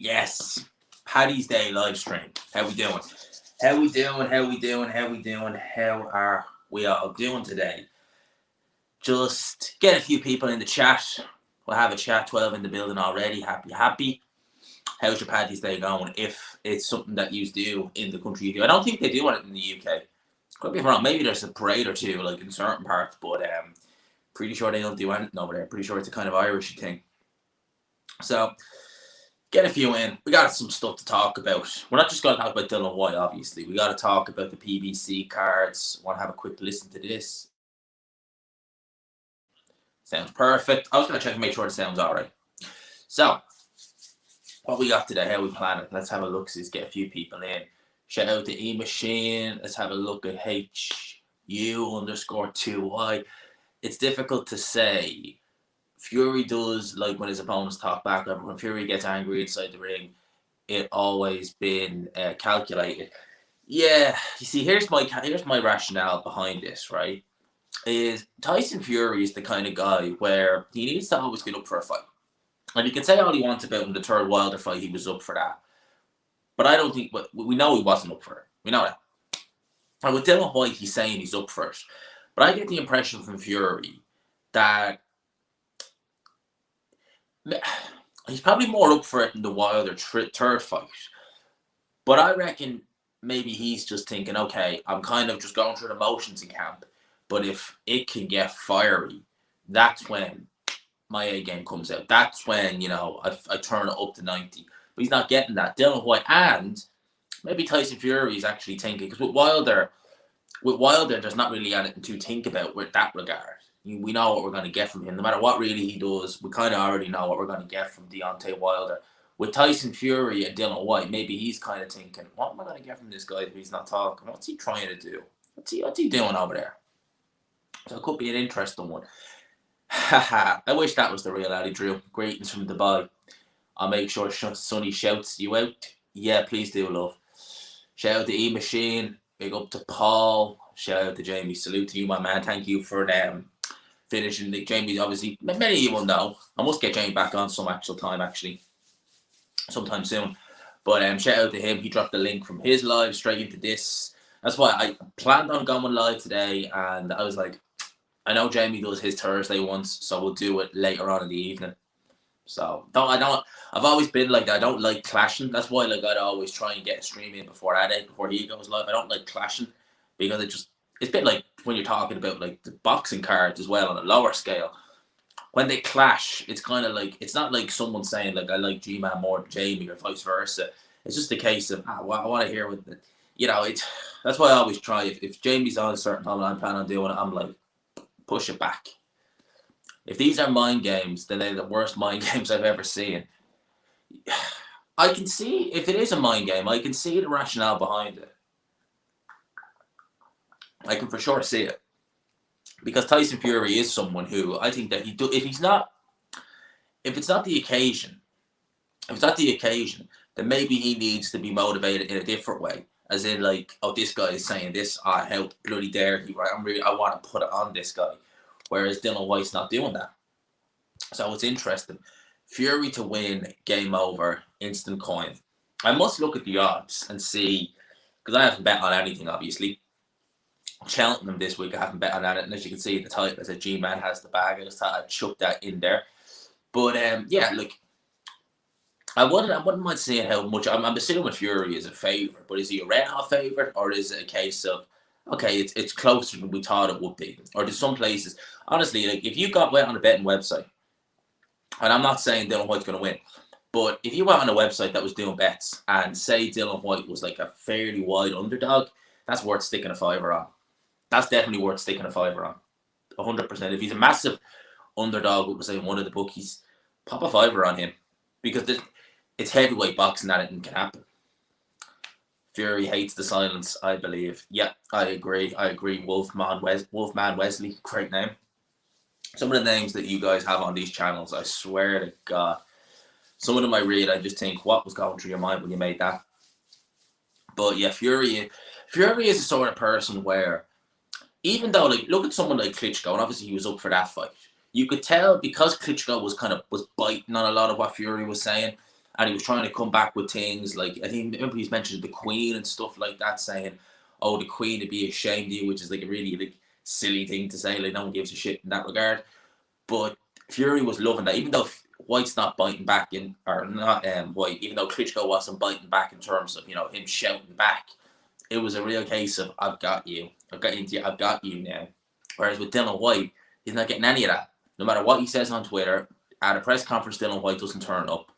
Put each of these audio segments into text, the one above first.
Yes, Paddy's Day live stream. How we doing? How we doing? How we doing? How we doing? How are we all doing today? Just get a few people in the chat. We'll have a chat. 12 in the building already. Happy. How's your Paddy's Day going? If it's something that you do in the country you do, I don't think they do it in the UK. Could be wrong. Maybe there's a parade or two, like in certain parts, but pretty sure they don't do anything over there. Pretty sure it's a kind of Irish thing. So. Get a few in. We got some stuff to talk about. We're not just going to talk about Dillian Whyte, obviously. We got to talk about the PBC cards. Want to have a quick listen to this? Sounds perfect. I was going to check and make sure it sounds all right. So, what we got today? How we plan it? Let's have a look. Let's get a few people in. Shout out to E-Machine. Let's have a look at HU_2Y. It's difficult to say. Fury does like when his opponents talk back. When Fury gets angry inside the ring, it always been calculated. Yeah, you see, here's my rationale behind this. Right, is Tyson Fury is the kind of guy where he needs to always get up for a fight, and you can say all he wants about him. The third Wilder fight, he was up for that, but I don't think. But we know he wasn't up for it. We know that. And with Dillian Whyte, he's saying he's up for it, but I get the impression from Fury that. He's probably more up for it in the Wilder third fight. But I reckon maybe he's just thinking, okay, I'm kind of just going through the motions in camp. But if it can get fiery, that's when my A game comes out. That's when, I turn it up to 90. But he's not getting that. Dillian Whyte and maybe Tyson Fury is actually thinking, because with Wilder, there's not really anything to think about with that regard. We know what we're going to get from him. No matter what really he does, we kind of already know what we're going to get from Deontay Wilder. With Tyson Fury and Dillian Whyte, maybe he's kind of thinking, what am I going to get from this guy if he's not talking? What's he trying to do? What's he doing over there? So it could be an interesting one. I wish that was the real Ali Drew. Greetings from Dubai. I'll make sure Sonny shouts you out. Yeah, please do, love. Shout out to E-Machine. Big up to Paul. Shout out to Jamie. Salute to you, my man. Thank you for finishing. Jamie, obviously, many of you will know. I must get Jamie back on some actual time, actually, sometime soon. But shout out to him. He dropped the link from his live straight into this. That's why I planned on going live today, and I was like, I know Jamie does his Thursday once, so we'll do it later on in the evening. So I've always been like that. I don't like clashing. That's why I'd always try and get a stream in before Ade, before he goes live. I don't like clashing because it's a bit like when you're talking about like the boxing cards as well on a lower scale. When they clash, it's kind of like, it's not like someone saying like I like G-Man more than Jamie or vice versa. It's just a case of well, I want to hear what that's why I always try. If Jamie's on a certain time and I'm planning on doing it, I'm like, push it back. If these are mind games, then they're the worst mind games I've ever seen. I can see, if it is a mind game, I can see the rationale behind it. I can for sure see it. Because Tyson Fury is someone who I think that if it's not the occasion, then maybe he needs to be motivated in a different way. As in like, oh, this guy is saying this, how bloody dare he, right? I want to put it on this guy. Whereas Dillian Whyte's not doing that. So it's interesting. Fury to win, game over, instant coin. I must look at the odds and see, because I haven't bet on anything, obviously. Cheltenham this week, I haven't bet on anything. As you can see, the title says G-Man has the bag. I just thought I'd chuck that in there. But yeah, look, I wouldn't mind seeing how much. I'm assuming Fury is a favourite, but is he a red hot favourite, or is it a case of, okay, it's closer than we thought it would be? Or there's some places, honestly, like if you went on a betting website, and I'm not saying Dillian Whyte's going to win, but if you went on a website that was doing bets and say Dillian Whyte was like a fairly wide underdog, that's worth sticking a fiver on. That's definitely worth sticking a fiver on. 100%. If he's a massive underdog, we're saying one of the bookies, pop a fiver on him. Because it's heavyweight boxing that it can happen. Fury hates the silence, I believe. Yeah, I agree. Wolfman Wesley, great name. Some of the names that you guys have on these channels, I swear to God, some of them I read, I just think, what was going through your mind when you made that? But yeah, Fury is a sort of person where, even though, like, look at someone like Klitschko, and obviously he was up for that fight. You could tell because Klitschko was biting on a lot of what Fury was saying, And he was trying to come back with things like, I think, remember he's mentioned the Queen and stuff like that, saying, oh, the Queen would be ashamed of you, which is like a really like silly thing to say. Like, no one gives a shit in that regard. But Fury was loving that, even though Whyte's not biting back in, or not Whyte, even though Klitschko wasn't biting back in terms of, you know, him shouting back. It was a real case of, I've got you. I've got you now. Whereas with Dillian Whyte, he's not getting any of that. No matter what he says on Twitter, at a press conference, Dillian Whyte doesn't turn up.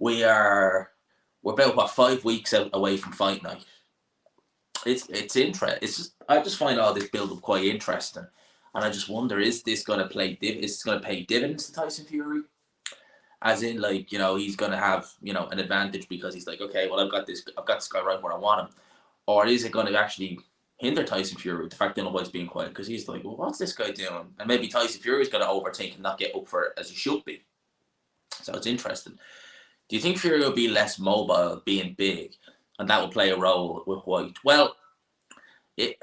We're about 5 weeks out away from fight night. It's interesting. I just find all this build up quite interesting, and I just wonder, is this going to pay dividends to Tyson Fury? As in, like, you know, he's going to have, you know, an advantage because he's like, okay, well, I've got this guy right where I want him, or is it going to actually hinder Tyson Fury with the fact Dillian Whyte's being quiet, because he's like, well, what's this guy doing? And maybe Tyson Fury's going to overthink and not get up for it as he should be. So it's interesting. Do you think Fury will be less mobile, being big, and that will play a role with Whyte? Well, if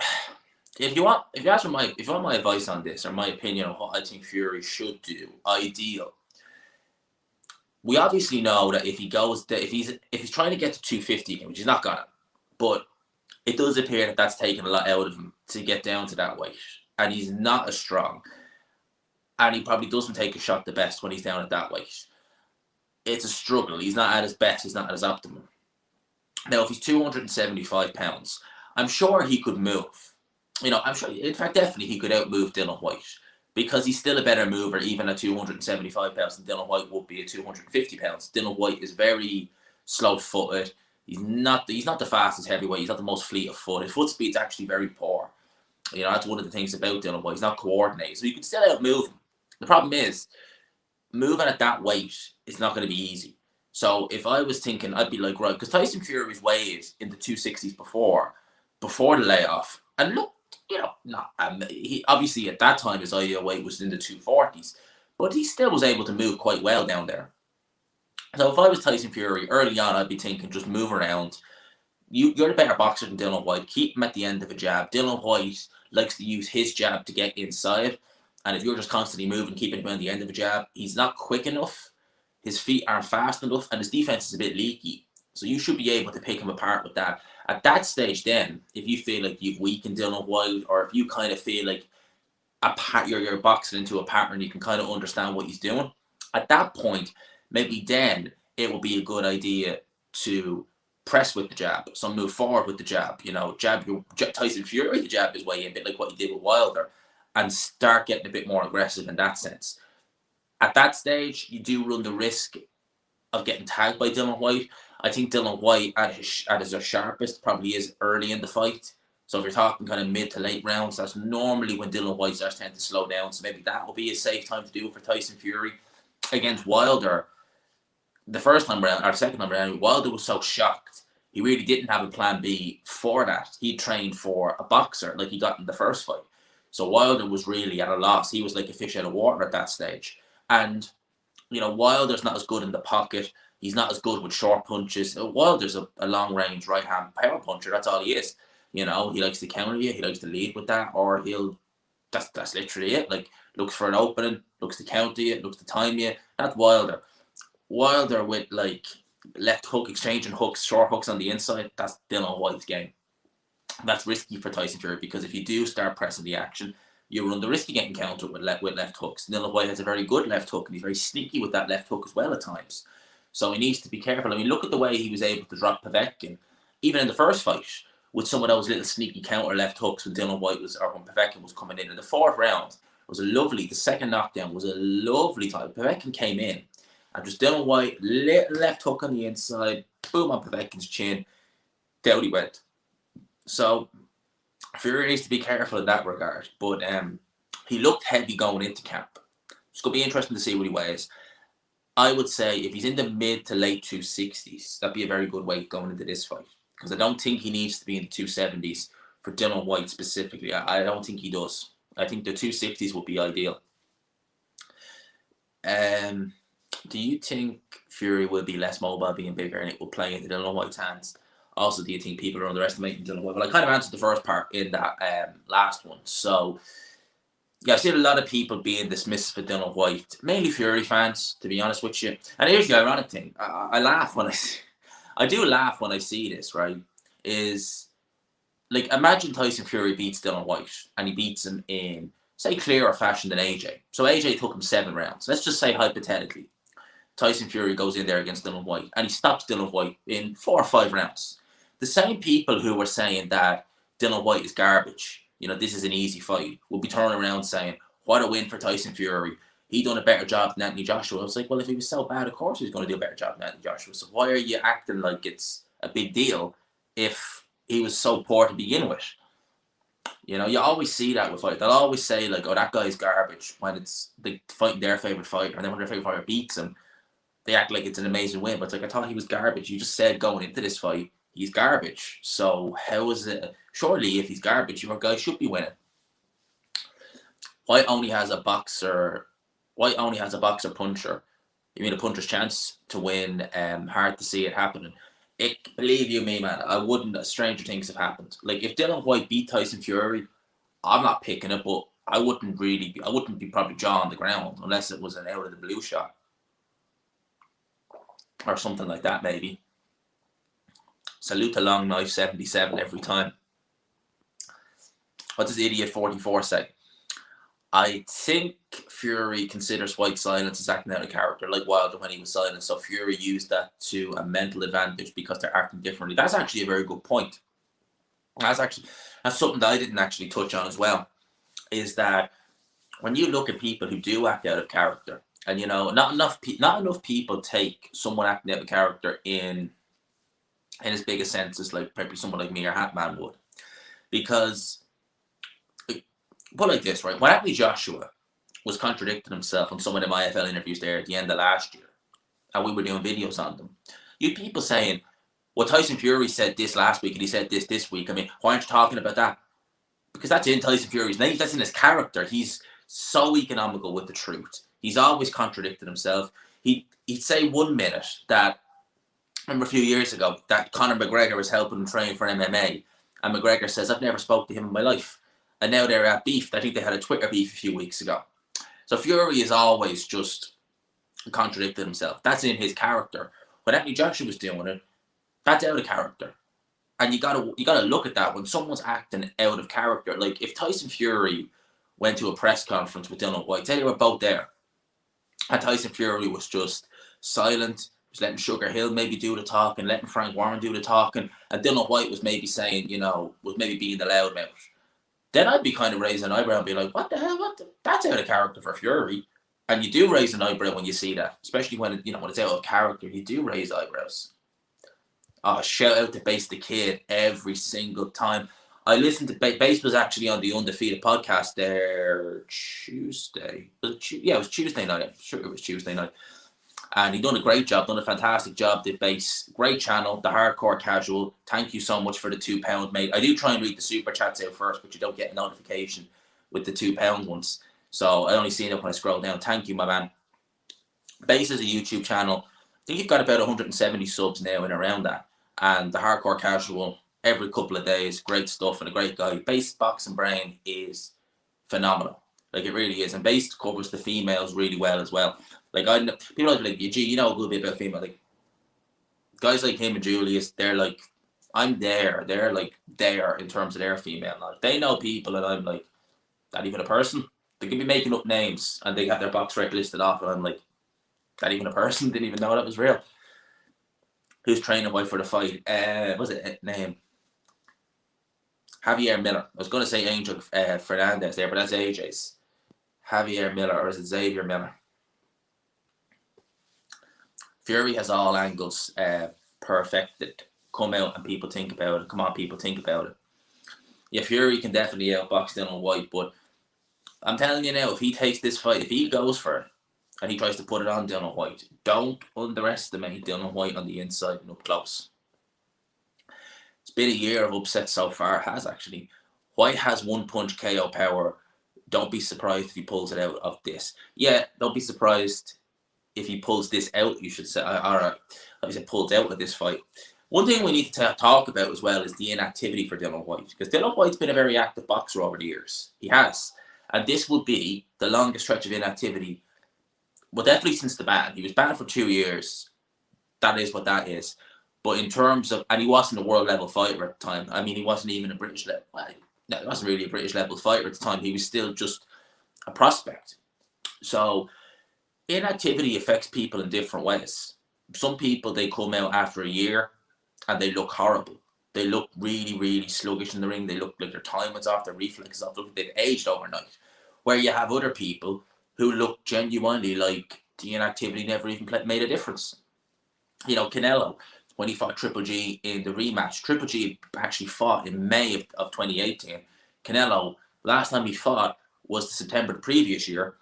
you want my advice on this, or my opinion on what I think Fury should do, ideal. We obviously know that if he's trying to get to 250, which he's not gonna, but it does appear that that's taking a lot out of him to get down to that weight, and he's not as strong, and he probably doesn't take a shot the best when he's down at that weight. It's a struggle. He's not at his best. He's not at his optimum. Now, if he's 275 pounds, I'm sure he could move. You know, I'm sure, in fact, definitely he could outmove Dillian Whyte, because he's still a better mover even at 275 pounds than Dillian Whyte would be at 250 pounds. Dillian Whyte is very slow-footed. He's not the fastest heavyweight. He's not the most fleet of foot. His foot speed's actually very poor. You know, that's one of the things about Dillian Whyte. He's not coordinated, so you can still outmove him. The problem is, moving at that weight is not going to be easy. So if I was thinking, I'd be like, right, because Tyson Fury was weighed in the 260s before the layoff, and look, you know, he obviously at that time his ideal weight was in the 240s, but he still was able to move quite well down there. So if I was Tyson Fury early on, I'd be thinking, just move around. You're the better boxer than Dillian Whyte. Keep him at the end of a jab. Dillian Whyte likes to use his jab to get inside. And if you're just constantly moving, keeping him on the end of a jab, he's not quick enough. His feet aren't fast enough, and his defense is a bit leaky. So you should be able to pick him apart with that. At that stage then, if you feel like you've weakened Dillian Whyte, or if you kind of feel like you're boxing into a pattern, you can kind of understand what he's doing, at that point, maybe then it will be a good idea to press with the jab. So move forward with the jab. You know, Tyson Fury, the jab his way in, a bit like what he did with Wilder, and start getting a bit more aggressive in that sense. At that stage, you do run the risk of getting tagged by Dillian Whyte. I think Dillian Whyte at his sharpest probably is early in the fight. So if you're talking kind of mid to late rounds, that's normally when Dillian Whyte starts tending to slow down. So maybe that will be a safe time to do it for Tyson Fury. Against Wilder, the first time around, or the second time around, Wilder was so shocked. He really didn't have a plan B for that. He trained for a boxer like he got in the first fight. So Wilder was really at a loss. He was like a fish out of water at that stage. And, you know, Wilder's not as good in the pocket. He's not as good with short punches. Wilder's a long-range right-hand power puncher. That's all he is. You know, he likes to counter you. He likes to lead with that. Or that's literally it. Like, looks for an opening, looks to counter you, looks to time you. That's Wilder. Wilder with, like, left hook, exchanging hooks, short hooks on the inside, that's Dillian Whyte's game. That's risky for Tyson Fury, because if you do start pressing the action, you run the risk of getting countered with left hooks. Dillian Whyte has a very good left hook, and he's very sneaky with that left hook as well at times. So he needs to be careful. I mean, look at the way he was able to drop Povetkin, even in the first fight, with some of those little sneaky counter left hooks when Dillian Whyte when Povetkin was coming in. In the fourth round, the second knockdown was a lovely time. Povetkin came in, and just Dillian Whyte, little left hook on the inside, boom on Povetkin's chin, down he went. So Fury needs to be careful in that regard. But he looked heavy going into camp. It's going to be interesting to see what he weighs. I would say if he's in the mid to late 260s, that'd be a very good weight going into this fight. Because I don't think he needs to be in the 270s for Dillian Whyte specifically. I don't think he does. I think the 260s would be ideal. Do you think Fury will be less mobile being bigger and it will play into Dillian Whyte's hands? Also, do you think people are underestimating Dillian Whyte? Well, I kind of answered the first part in that last one. So, yeah, I've seen a lot of people being dismissive of Dylan Whyte, mainly Fury fans, to be honest with you. And here's the ironic thing: I laugh when I do laugh when I see this. Right? Is like, imagine Tyson Fury beats Dylan Whyte, and he beats him in, say, clearer fashion than AJ. So AJ took him 7 rounds. Let's just say hypothetically, Tyson Fury goes in there against Dylan Whyte, and he stops Dylan Whyte in 4 or 5 rounds. The same people who were saying that Dylan Whyte is garbage, this is an easy fight, will be turning around saying, what a win for Tyson Fury. He done a better job than Anthony Joshua. I was like, well, if he was so bad, of course he was going to do a better job than Anthony Joshua. So why are you acting like it's a big deal if he was so poor to begin with? You always see that with fight. They'll always say, like, oh, that guy's garbage when it's like fighting their favorite fighter, and then when their favorite fighter beats him, they act like it's an amazing win. But it's like, I thought he was garbage. You just said going into this fight, he's garbage. So how is it? Surely, if he's garbage, your guy should be winning. Whyte only has a boxer puncher. You mean a puncher's chance to win? Hard to see it happening. Believe you me, man, I wouldn't. Stranger things have happened. Like, if Dylan Whyte beat Tyson Fury, I'm not picking it, but I wouldn't be probably jaw on the ground unless it was an out of the blue shot or something like that, maybe. Salute to Long Knife 77 every time. What does Idiot 44 say? I think Fury considers Whyte's silence as acting out of character, like Wilder when he was silent. So Fury used that to a mental advantage because they're acting differently. That's actually a very good point. That's something that I didn't actually touch on as well. Is that when you look at people who do act out of character, and not enough people take someone acting out of character in as big a sense as like probably someone like me or Hatman would, because. Put like this, right? When Anthony Joshua was contradicting himself on some of them IFL interviews there at the end of last year, and we were doing videos on them, you had people saying, well, Tyson Fury said this last week and he said this week. I mean, why aren't you talking about that? Because that's in Tyson Fury's name. That's in his character. He's so economical with the truth. He's always contradicted himself. He'd say 1 minute that, remember a few years ago, that Conor McGregor was helping him train for MMA, and McGregor says, I've never spoke to him in my life. And now they're at beef. I think they had a Twitter beef a few weeks ago. So Fury is always just contradicted himself. That's in his character. When Anthony Joshua was doing it, that's out of character. And you gotta look at that when someone's acting out of character. Like, if Tyson Fury went to a press conference with Dylan Whyte, say they were both there, and Tyson Fury was just silent, was letting Sugar Hill maybe do the talking, letting Frank Warren do the talking, and Dylan Whyte was maybe saying, was maybe being the loudmouth, then I'd be kind of raising an eyebrow and be like, what the hell? That's out of character for Fury. And you do raise an eyebrow when you see that, especially when it's out of character. You do raise eyebrows. Oh, shout out to Base the Kid every single time. I listened to Base was actually on the Undefeated podcast there Tuesday. It was Tuesday night. I'm sure it was Tuesday night. And he done a great job, done a fantastic job, did Base. Great channel, the Hardcore Casual. Thank you so much for the £2, mate. I do try and read the super chats out first, but you don't get a notification with the £2 ones. So I only see it when I scroll down. Thank you, my man. Base is a YouTube channel. I think you've got about 170 subs now and around that. And the Hardcore Casual, every couple of days, great stuff and a great guy. Base Boxing Brain is phenomenal. Like, it really is. And Base covers the females really well as well. Like, people are like, gee, you know a good bit about female. Like, guys like him and Julius, they're like, I'm there. They're like there in terms of their female knowledge. They know people, and I'm like, that even a person? They could be making up names, and they have their box rec listed off, and I'm like, that even a person? Didn't even know that was real. Who's training Whyte for the fight? What's it name? Javier Miller. I was going to say Angel Fernandez there, but that's AJ's. Javier Miller, or is it Xavier Miller? Fury has all angles perfected. Come out and people think about it. Come on, people, think about it. Yeah, Fury can definitely outbox Dylan Whyte, but I'm telling you now, if he takes this fight, if he goes for it, and he tries to put it on Dylan Whyte, don't underestimate Dylan Whyte on the inside and up close. It's been a year of upsets so far, has actually. Whyte has one punch KO power. Don't be surprised if he pulls it out of this. Yeah, don't be surprised if he pulls this out, you should say, or if he pulls out of this fight. One thing we need to talk about as well is the inactivity for Dylan Whyte, because Dylan Whyte's been a very active boxer over the years. He has. And this would be the longest stretch of inactivity, well, definitely since the ban. He was banned for 2 years. That is what that is. But in terms of, and he wasn't a world level fighter at the time. I mean, he wasn't even a British level. Well, no, he wasn't really a British level fighter at the time. He was still just a prospect. So inactivity affects people in different ways. Some people, they come out after a year and they look horrible. They look really, really sluggish in the ring. They look like their timing's off, their reflexes off. Look, they've aged overnight. Where you have other people who look genuinely like the inactivity never even made a difference. You know, Canelo, when he fought Triple G in the rematch, Triple G actually fought in May of 2018. Canelo, last time he fought was September the previous year,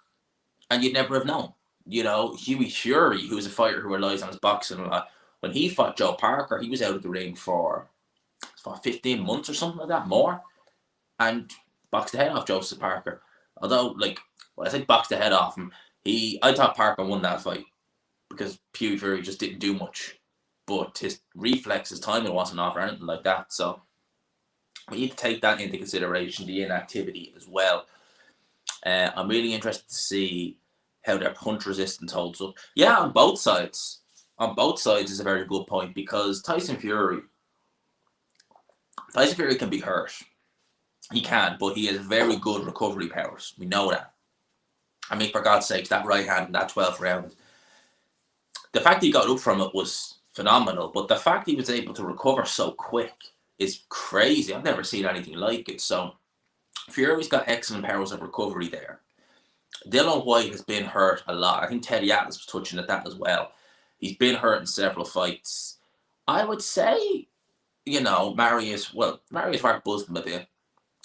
and you'd never have known. You know, Huey Fury, who was a fighter who relies on his boxing a lot, when he fought Joe Parker, he was out of the ring for 15 months or something like that, more, and boxed the head off Joseph Parker. Although, like, well, I think boxed the head off him. I thought Parker won that fight because Huey Fury just didn't do much. But his reflexes, timing wasn't off or anything like that. So we need to take that into consideration, the inactivity as well. I'm really interested to see how their punch resistance holds up. Yeah, on both sides. On both sides is a very good point because Tyson Fury can be hurt. He can, but he has very good recovery powers. We know that. I mean, for God's sakes, that right hand in that 12th round, the fact he got up from it was phenomenal, but the fact he was able to recover so quick is crazy. I've never seen anything like it. So Fury's got excellent powers of recovery there. Dillian Whyte has been hurt a lot. I think Teddy Atlas was touching at that as well. He's been hurt in several fights. I would say, you know, Marius Wack buzzed him a bit.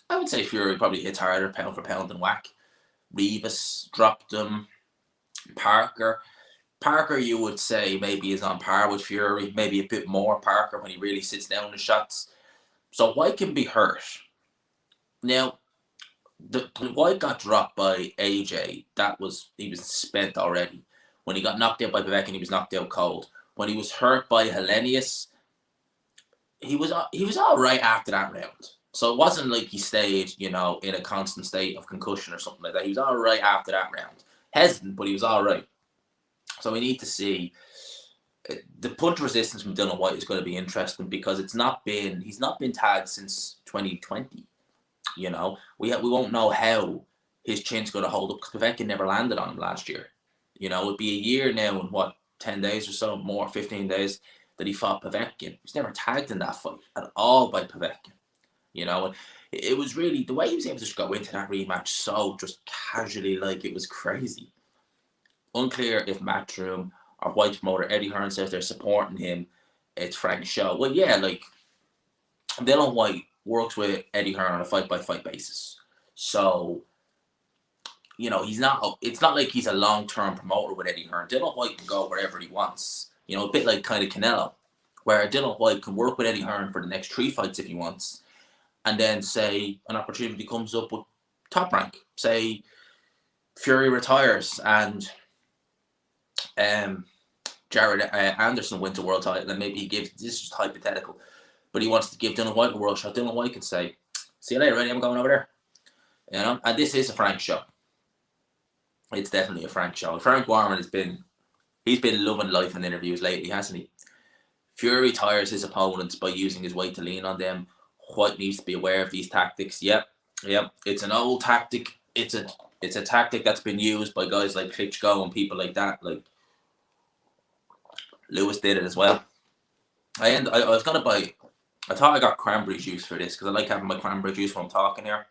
I would say Fury probably hits harder pound for pound than Wack. Rivas dropped him. Parker, you would say maybe is on par with Fury, maybe a bit more Parker when he really sits down the shots. So Whyte can be hurt. Now, when Whyte got dropped by AJ, he was spent already. When he got knocked out by Bivol, he was knocked out cold. When he was hurt by Hellenius, he was all right after that round. So it wasn't like he stayed, you know, in a constant state of concussion or something like that. He was all right after that round. Hesitant, but he was all right. So we need to see. The punch resistance from Dillian Whyte is going to be interesting because he's not been tagged since 2020. You know, we won't know how his chin's going to hold up because Povetkin never landed on him last year. You know, it'd be a year now and 10 days or so, more, 15 days that he fought Povetkin. He was never tagged in that fight at all by Povetkin. You know, and it was really the way he was able to just go into that rematch so just casually, like it was crazy. Unclear if Matchroom or Whyte promoter Eddie Hearn says they're supporting him. It's Frank's show. Well, yeah, like Dillian Whyte works with Eddie Hearn on a fight-by-fight basis. So, you know, it's not like he's a long-term promoter with Eddie Hearn. Dillian Whyte can go wherever he wants. You know, a bit like kind of Canelo, where Dillian Whyte can work with Eddie Hearn for the next 3 fights if he wants. And then, say, an opportunity comes up with Top Rank. Say, Fury retires and Jared Anderson wins a world title. And maybe he gives, this is just hypothetical, but he wants to give Dillian Whyte a world shot. Dillian Whyte could say, see you later, Eddie, I'm going over there. You know, and this is a Frank show. It's definitely a Frank show. Frank Warren he's been loving life in interviews lately, hasn't he? Fury tires his opponents by using his weight to lean on them. Whyte needs to be aware of these tactics. Yep. It's an old tactic. It's a tactic that's been used by guys like Klitschko and people like that. Like Lewis did it as well. I was gonna buy. I thought I got cranberry juice for this because I like having my cranberry juice when I'm talking here.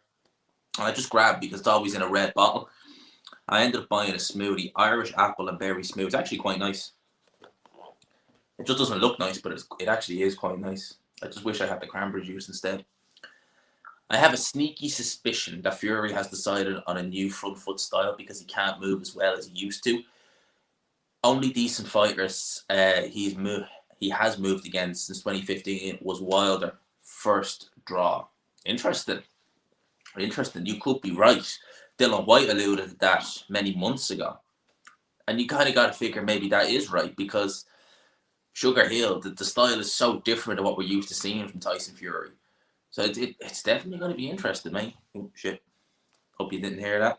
And I just grabbed because it's always in a red bottle. I ended up buying a smoothie, Irish apple and berry smoothie. It's actually quite nice. It just doesn't look nice, but it actually is quite nice. I just wish I had the cranberry juice instead. I have a sneaky suspicion that Fury has decided on a new front foot style because he can't move as well as he used to. Only decent fighters he has moved against since 2015 was Wilder. First draw. Interesting. You could be right. Dillian Whyte alluded to that many months ago. And you kind of got to figure maybe that is right because Sugar Hill, the style is so different to what we're used to seeing from Tyson Fury. So it's definitely going to be interesting, mate. Oh, shit. Hope you didn't hear that.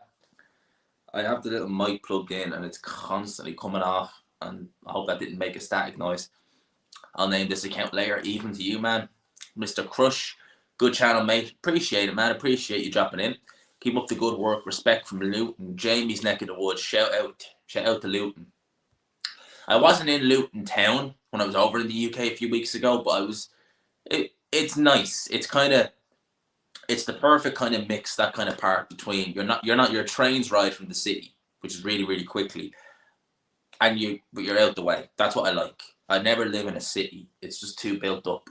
I have the little mic plugged in and it's constantly coming off, and I hope that didn't make a static noise. I'll name this account later. Even to you, man. Mr. Crush, good channel, mate. Appreciate it, man. Appreciate you dropping in. Keep up the good work. Respect from Luton. Jamie's neck of the woods. Shout out to Luton. I wasn't in Luton town when I was over in the UK a few weeks ago, but I was. It's nice. It's the perfect kind of mix, that kind of part between your trains ride from the city, which is really, really quickly, but you're out the way. That's what I like. I never live in a city. It's just too built up.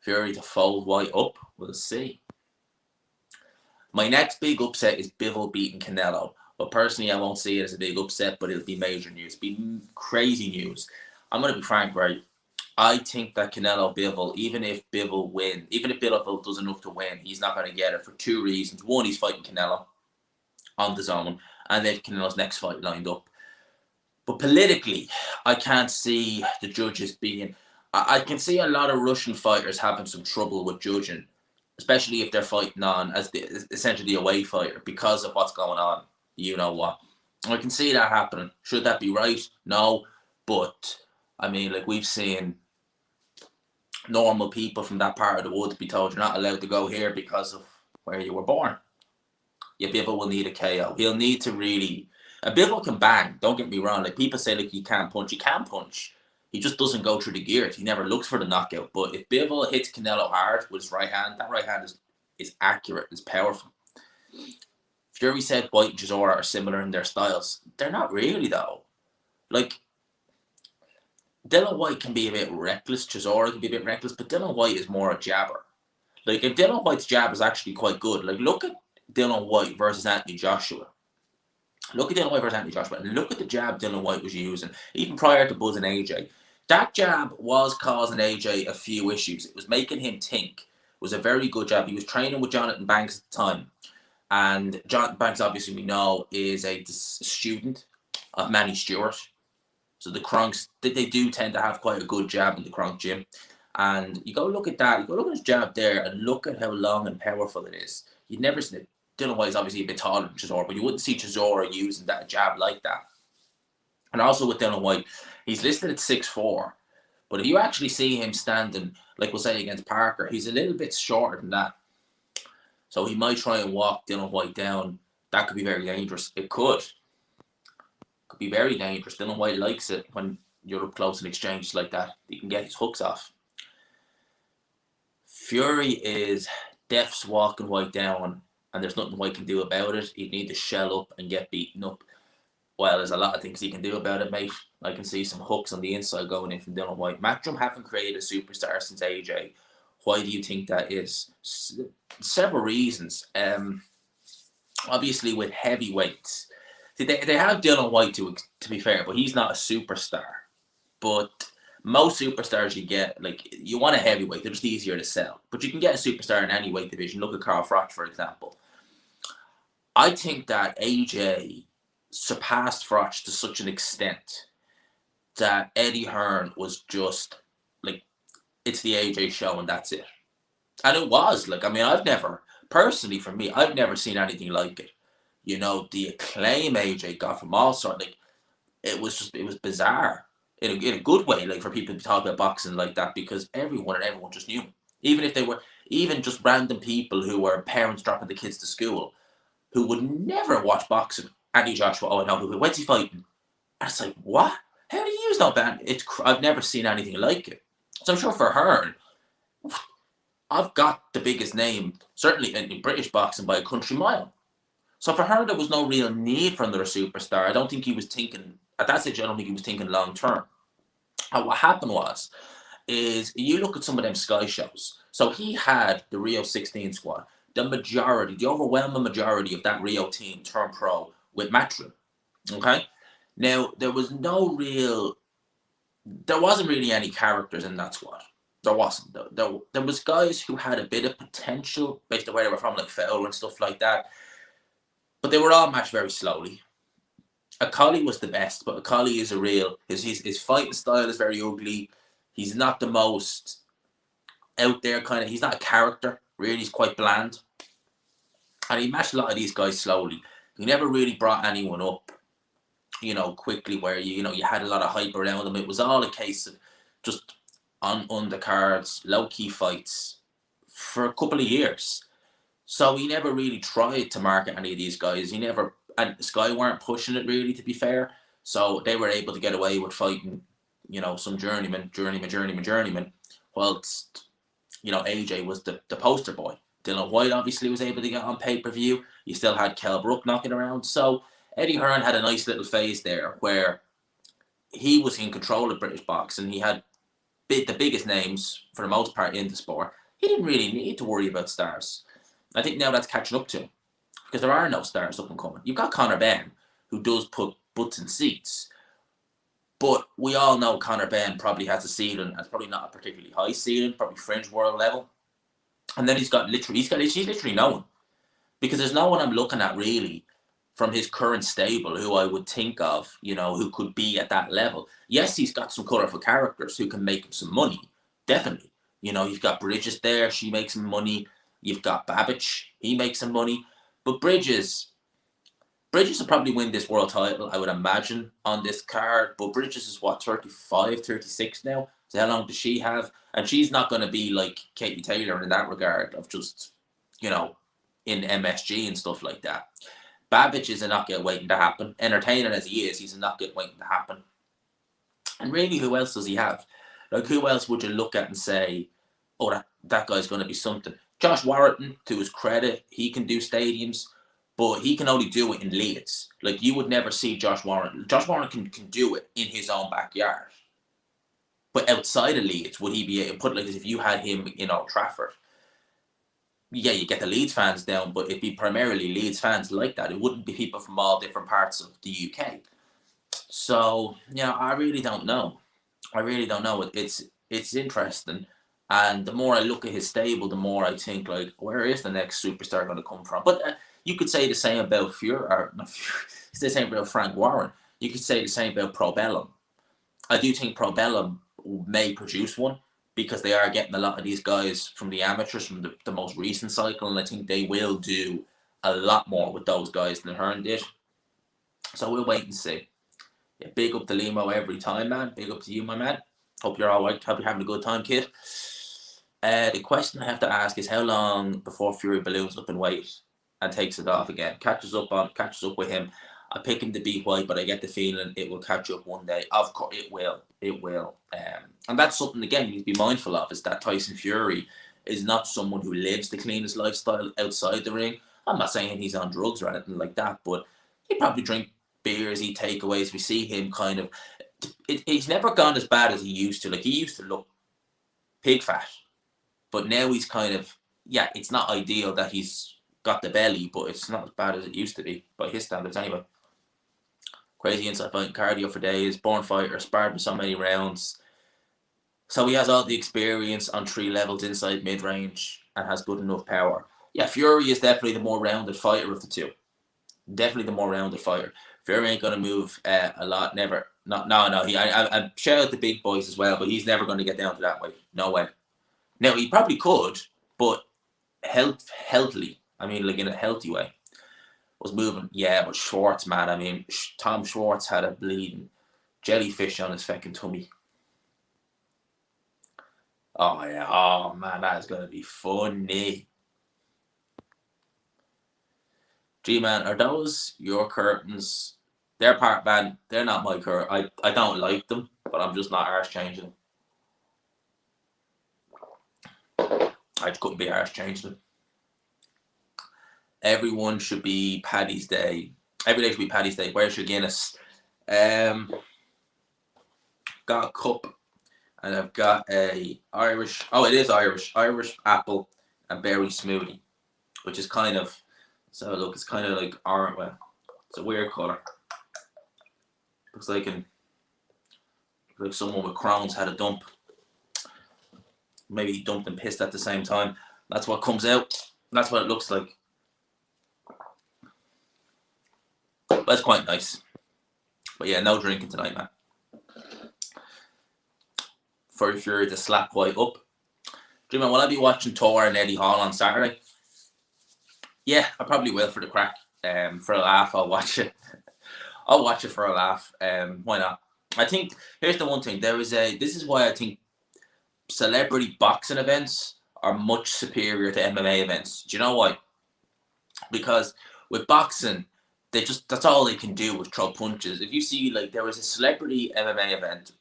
Fury to fold Whyte up. We'll see. My next big upset is Bivol beating Canelo. But personally, I won't see it as a big upset, but it'll be major news. It'll be crazy news. I'm going to be frank, right? I think that Canelo Bivol, even if Bivol does enough to win, he's not going to get it for two reasons. One, he's fighting Canelo on DAZN, and they have Canelo's next fight lined up. But politically, I can't see the judges being... I can see a lot of Russian fighters having some trouble with judging, especially if they're fighting on as essentially the away fighter because of what's going on. You know what? I can see that happening. Should that be right? No. But, I mean, like, we've seen normal people from that part of the woods be told you're not allowed to go here because of where you were born. Yeah, Bivol will need a KO. He'll need to really... Bivol can bang, don't get me wrong. Like, people say, like, he can't punch. He can punch. He just doesn't go through the gears. He never looks for the knockout. But if Bivol hits Canelo hard with his right hand, that right hand is accurate, is powerful. Fury said Whyte and Chisora are similar in their styles. They're not really, though. Like, Dillian Whyte can be a bit reckless. Chisora can be a bit reckless. But Dillian Whyte is more a jabber. Like, if Dillian Whyte's jab is actually quite good. Like, look at Dillian Whyte versus Anthony Joshua. Look at Dillian Whyte versus Anthony Joshua. And look at the jab Dillian Whyte was using. Even prior to Buzz and AJ. That jab was causing AJ a few issues. It was making him think. It was a very good jab. He was training with Jonathan Banks at the time. And Jonathan Banks, obviously, we know, is a student of Manny Stewart. So the Kronks, they do tend to have quite a good jab in the Kronk gym. And you go look at that. You go look at his jab there and look at how long and powerful it is. You'd never seen it. Dillian Whyte is obviously a bit taller than Chisora, but you wouldn't see Chisora using that jab like that. And also with Dillian Whyte, he's listed at 6'4", but if you actually see him standing, like we'll say against Parker, he's a little bit shorter than that. So he might try and walk Dillian Whyte down. That could be very dangerous. It could. Could be very dangerous. Dillian Whyte likes it when you're up close in exchanges like that. He can get his hooks off. Fury is death's walking Whyte down, and there's nothing Whyte can do about it. He'd need to shell up and get beaten up. Well, there's a lot of things he can do about it, mate. I can see some hooks on the inside going in from Dillian Whyte. Matchroom haven't created a superstar since AJ. Why do you think that is? Several reasons. Obviously, with heavyweights, they have Dillian Whyte to be fair, but he's not a superstar. But most superstars you get, like, you want a heavyweight, they're just easier to sell. But you can get a superstar in any weight division. Look at Carl Froch, for example. I think that AJ surpassed Froch to such an extent that Eddie Hearn was just like, it's the AJ show and that's it. And it was, like, I mean, I've never seen anything like it. You know, the acclaim AJ got from all sorts, like, it was bizarre in a good way, like, for people to talk about boxing like that, because everyone just knew him. Even if they were, even just random people who were parents dropping the kids to school, who would never watch boxing. Anthony Joshua, oh, I know, when's he fighting? And it's like, what? How do you use that band? I've never seen anything like it. So I'm sure for Hearn, I've got the biggest name, certainly in British boxing, by a country mile. So for Hearn, there was no real need for another superstar. I don't think he was thinking, at that stage, I don't think he was thinking long term. And what happened is you look at some of them Sky shows. So he had the Rio 16 squad. The overwhelming majority of that Rio team turned pro with Matchroom. Okay? Now, there wasn't really any characters in that squad. There wasn't. There was guys who had a bit of potential based on where they were from, like Fowler and stuff like that. But they were all matched very slowly. Akali was the best, but Akali is his fighting style is very ugly. He's not the most out there kind of, he's not a character, really, he's quite bland. And he matched a lot of these guys slowly. He never really brought anyone up, quickly where you had a lot of hype around them. It was all a case of just on undercards, low key fights for a couple of years. So he never really tried to market any of these guys. And Sky weren't pushing it really, to be fair. So they were able to get away with fighting, some journeyman, whilst, AJ was the poster boy. Dillian Whyte obviously was able to get on pay-per-view. You still had Kell Brook knocking around. So Eddie Hearn had a nice little phase there where he was in control of British boxing. He had the biggest names, for the most part, in the sport. He didn't really need to worry about stars. I think now that's catching up to him, because there are no stars up and coming. You've got Conor Benn, who does put butts in seats, but we all know Conor Benn probably has a ceiling, and it's probably not a particularly high ceiling, probably fringe world level. And then he's literally no one, because there's no one I'm looking at really from his current stable who I would think of, who could be at that level. Yes, he's got some colourful characters who can make him some money, definitely. You've got Bridges there, she makes some money. You've got Babbage, he makes some money. But Bridges will probably win this world title, I would imagine, on this card. But Bridges is, 35, 36 now? So how long does she have? And she's not going to be like Katie Taylor in that regard of just, in MSG and stuff like that. Babbage is a knockout waiting to happen. Entertaining as he is, he's a knockout waiting to happen. And really, who else does he have? Like, who else would you look at and say, oh, that guy's going to be something? Josh Warrington, to his credit, he can do stadiums, but he can only do it in Leeds. Like, you would never see Josh Warrington. Josh Warrington can do it in his own backyard. But outside of Leeds, would he be able to put it like this? If you had him in Old Trafford, yeah, you get the Leeds fans down, but it'd be primarily Leeds fans like that. It wouldn't be people from all different parts of the UK. So, I really don't know. It's interesting. And the more I look at his stable, the more I think, like, where is the next superstar going to come from? But you could say the same about the same about Frank Warren. You could say the same about Probellum. I do think Probellum may produce one, because they are getting a lot of these guys from the amateurs from the most recent cycle, and I think they will do a lot more with those guys than Hearn did. So we'll wait and see. Yeah, big up to Limo every time, man. Big up to you, my man. Hope you're all right. Hope you're having a good time, kid. The question I have to ask is, how long before Fury balloons up in weight and takes it off again? Catches up with him. I pick him to beat Whyte, but I get the feeling it will catch up one day. Of course, it will. And that's something, again, you need to be mindful of, is that Tyson Fury is not someone who lives the cleanest lifestyle outside the ring. I'm not saying he's on drugs or anything like that, but he probably drink beers, eat takeaways. We see him kind of... he's never gone as bad as he used to. Like, he used to look pig fat, but now he's kind of... Yeah, it's not ideal that he's got the belly, but it's not as bad as it used to be, by his standards anyway. Crazy inside fighting, cardio for days, born fighter, sparred with so many rounds. So he has all the experience on 3 levels, inside, mid-range, and has good enough power. Yeah, Fury is definitely the more rounded fighter of the two. Definitely the more rounded fighter. Fury ain't going to move a lot, never. No. I shout out the big boys as well, but he's never going to get down to that weight. No way. Now, he probably could, but healthily. I mean, like, in a healthy way. Was moving, yeah, but Schwartz, man, I mean, Tom Schwartz had a bleeding jellyfish on his fucking tummy. Oh, yeah, oh, man, that is going to be funny. G-Man, are those your curtains? They're part, man, they're not my curtain. I don't like them, but I'm just not arse changing them. I just couldn't be arse changing them. Everyone should be Paddy's Day. Every day should be Paddy's Day. Where's your Guinness? Got a cup, and I've got a Irish. Oh, it is Irish. Irish apple and berry smoothie, which is kind of. So look, it's kind of like orange. Well, it's a weird color. Looks like someone with Crohn's had a dump. Maybe he dumped and pissed at the same time. That's what comes out. That's what it looks like. That's quite nice. But yeah, no drinking tonight, man. For Fury to slap Whyte up. Jimmy, will I be watching Thor and Eddie Hall on Saturday? Yeah, I probably will for the crack. For a laugh, I'll watch it. I'll watch it for a laugh. Why not? I think here's the one thing. This is why I think celebrity boxing events are much superior to MMA events. Do you know why? Because with boxing, that's all they can do is throw punches. If you see, like, there was a celebrity MMA event,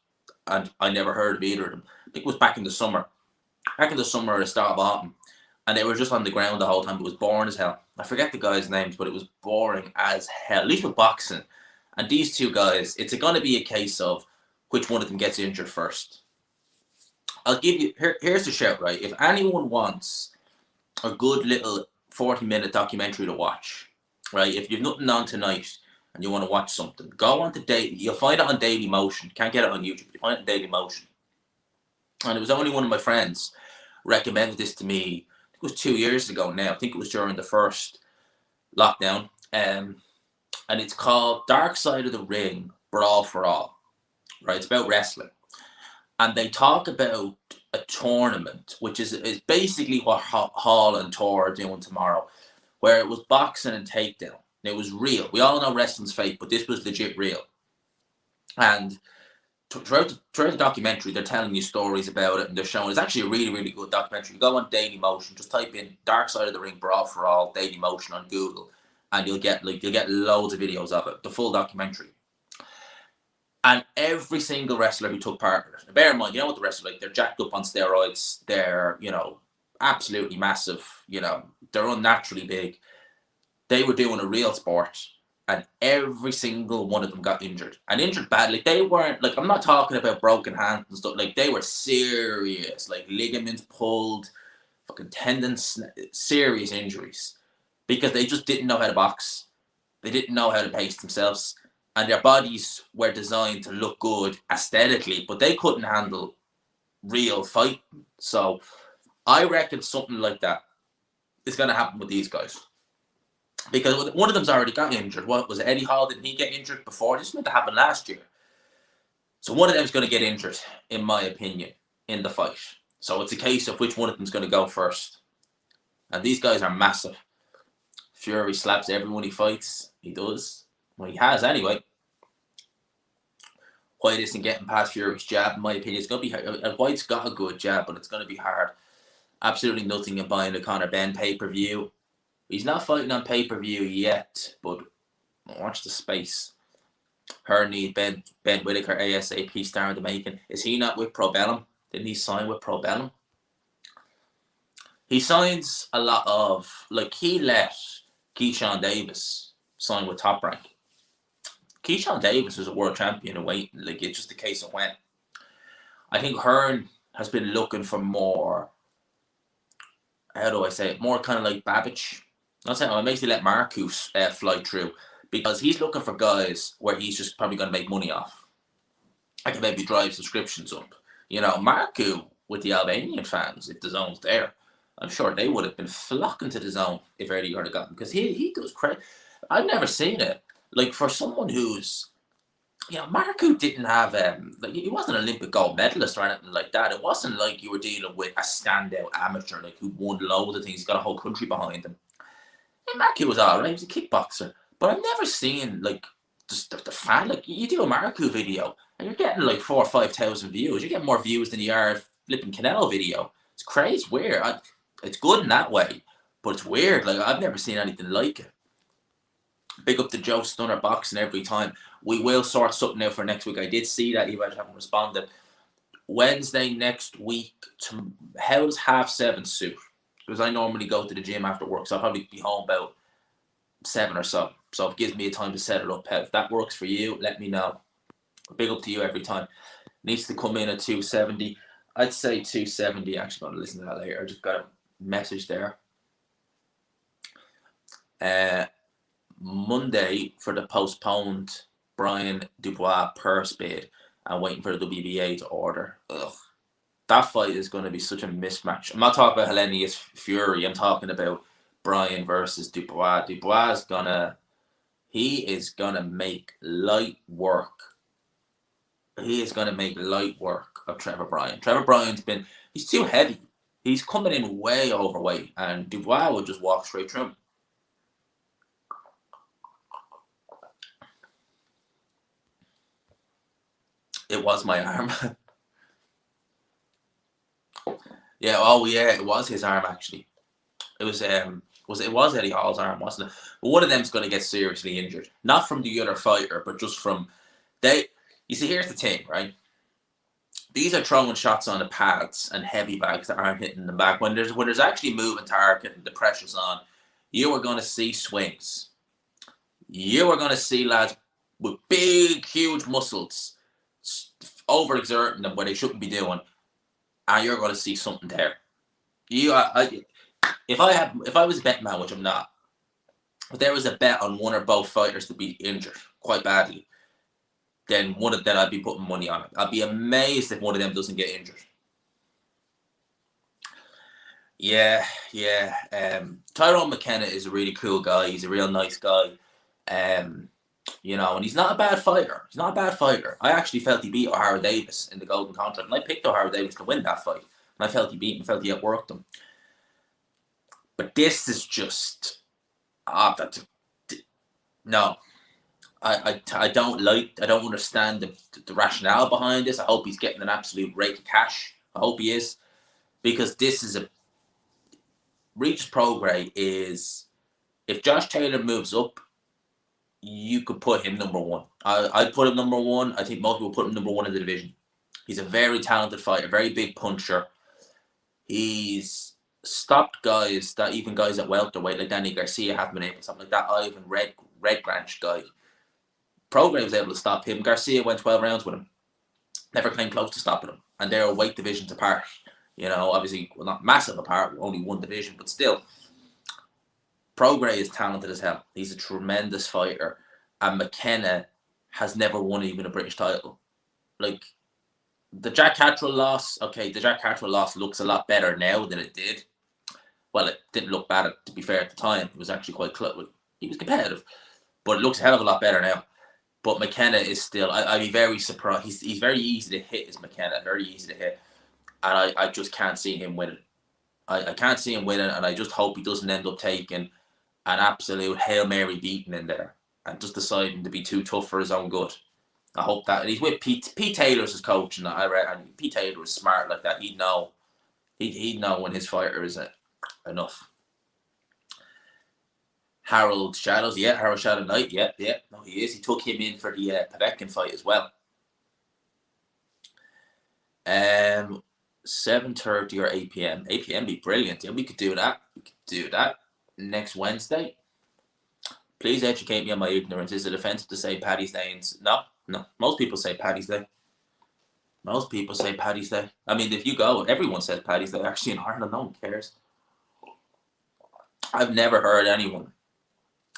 and I never heard of either of them. I think it was back in the summer. Back in the summer, at the start of autumn, and they were just on the ground the whole time. It was boring as hell. I forget the guys' names, but it was boring as hell. At least with boxing. And these two guys, it's going to be a case of which one of them gets injured first. I'll give you here's the shout, right? If anyone wants a good little 40-minute documentary to watch, right? If you've nothing on tonight and you want to watch something, go on to you'll find it on Daily Motion. Can't get it on YouTube, you find it on Daily Motion. And it was only one of my friends recommended this to me. It was 2 years ago now. I think it was during the first lockdown. And it's called Dark Side of the Ring, Brawl for All. Right? It's about wrestling. And they talk about a tournament, which is basically what Hall and Tor are doing tomorrow, where it was boxing and takedown. And it was real. We all know wrestling's fake, but this was legit real. And throughout the documentary, they're telling you stories about it, and they're showing. It's actually a really, really good documentary. You go on Daily Motion, just type in "Dark Side of the Ring Brawl for All" Daily Motion on Google, and you'll get loads of videos of it. The full documentary. And every single wrestler who took part in it. Bear in mind, you know what the wrestlers like? They're jacked up on steroids. They're, absolutely massive. They're unnaturally big. They were doing a real sport, and every single one of them got injured. And injured badly. They weren't, I'm not talking about broken hands and stuff. They were serious. Ligaments pulled, fucking tendons, serious injuries. Because they just didn't know how to box. They didn't know how to pace themselves. And their bodies were designed to look good aesthetically, but they couldn't handle real fighting. So I reckon something like that is going to happen with these guys. Because one of them's already got injured. What was it, Eddie Hall? Didn't he get injured before? This was meant to happen last year. So one of them's going to get injured, in my opinion, in the fight. So it's a case of which one of them's going to go first. And these guys are massive. Fury slaps everyone he fights. He does. Well, he has anyway. Whyte isn't getting past Fury's jab, in my opinion. It's going to be hard. Whyte's got a good jab, but it's going to be hard. Absolutely nothing in buying the Conor Benn pay-per-view. He's not fighting on pay-per-view yet, but watch the space. Her need Ben Whittaker ASAP star in the making. Is he not with Probellum? Didn't he sign with Probellum? He signs a lot of, he let Keyshawn Davis sign with Top Rank. Keyshawn Davis is a world champion in weight. It's just a case of when. I think Hearn has been looking for more, how do I say it, more kind of like Babbage. Not saying, it makes you let Marcus fly through, because he's looking for guys where he's just probably going to make money off. I can maybe drive subscriptions up. Marcu with the Albanian fans, if DAZN's there, I'm sure they would have been flocking to DAZN if Eddie had gotten, because he does crazy. I've never seen it. For someone who's, Marcu didn't have, he wasn't an Olympic gold medalist or anything like that. It wasn't like you were dealing with a standout amateur, who won loads of things. He's got a whole country behind him. And Marcu was all right. He was a kickboxer. But I've never seen, just the fan. You do a Marcu video, and you're getting, 4,000 or 5,000 views. You get more views than you are flipping Canelo video. It's crazy. It's weird. It's good in that way, but it's weird. I've never seen anything like it. Big up to Joe Stunner Boxing every time. We will sort something out for next week. I did see that. You guys haven't responded. Wednesday next week. How does 7:30 suit? Because I normally go to the gym after work, so I'll probably be home about 7 or so. So it gives me a time to set it up. If that works for you, let me know. Big up to you every time. Needs to come in at 270. I'd say 270. Actually, going to listen to that later. I just got a message there. Monday for the postponed Bryan Dubois purse bid and waiting for the WBA to order. Ugh. That fight is going to be such a mismatch. I'm not talking about Hellenius Fury. I'm talking about Bryan versus Dubois. Dubois is gonna make light work. He is gonna make light work of Trevor Bryan. Trevor Bryan's he's too heavy. He's coming in way overweight, and Dubois will just walk straight through him. It was my arm. Yeah, oh yeah, it was his arm actually. It was Eddie Hall's arm, wasn't it? But one of them's going to get seriously injured, not from the other fighter, but just from they. You see, here's the thing, right? These are throwing shots on the pads and heavy bags that aren't hitting them back. When there's actually moving target and the pressure's on, you are going to see swings. You are going to see lads with big, huge muscles overexerting them where they shouldn't be doing, and you're going to see something there. If I was a bet man, which I'm not, if there was a bet on one or both fighters to be injured quite badly, then I'd be putting money on it. I'd be amazed if one of them doesn't get injured. Yeah. Tyrone McKenna is a really cool guy. He's a real nice guy. And he's not a bad fighter. I actually felt he beat O'Hara Davis in the Golden Contract, and I picked O'Hara Davis to win that fight. And I felt he beat him, felt he outworked him. But this is just no. I don't understand the rationale behind this. I hope he's getting an absolute rake of cash. I hope he is, because this is Regis Prograis is, if Josh Taylor moves up, you could put him number one. I'd put him number one. I think most people put him number one in the division. He's a very talented fighter, very big puncher. He's stopped guys at welterweight like Danny Garcia haven't been able, something like that Ivan Redgrange guy. Prograis was able to stop him. Garcia went 12 rounds with him. Never came close to stopping him. And they're weight divisions apart. Obviously, well, not massive apart, only one division, but still. Prograis is talented as hell. He's a tremendous fighter. And McKenna has never won even a British title. Like, the Jack Catterall loss, looks a lot better now than it did. Well, it didn't look bad, to be fair, at the time. It was actually quite close. He was competitive. But it looks a hell of a lot better now. But McKenna is still, I'd be very surprised. He's very easy to hit, is McKenna. Very easy to hit. And I just can't see him winning. I can't see him winning, and I just hope he doesn't end up taking an absolute Hail Mary beating in there and just deciding to be too tough for his own good. I hope that. And he's with Pete Taylor's his coach, and and Pete Taylor was smart like that. He'd know when his fighter is enough. Harold Shadow Knight, yeah. No, he is. He took him in for the Povetkin fight as well. 7:30 or 8 p.m. 8 p.m. be brilliant. Yeah, we could do that. Next Wednesday. Please educate me on my ignorance. Is it offensive to say Paddy's Day? No. Most people say Paddy's Day. I mean, if you go, everyone says Paddy's Day. Actually, in Ireland, no one cares. I've never heard anyone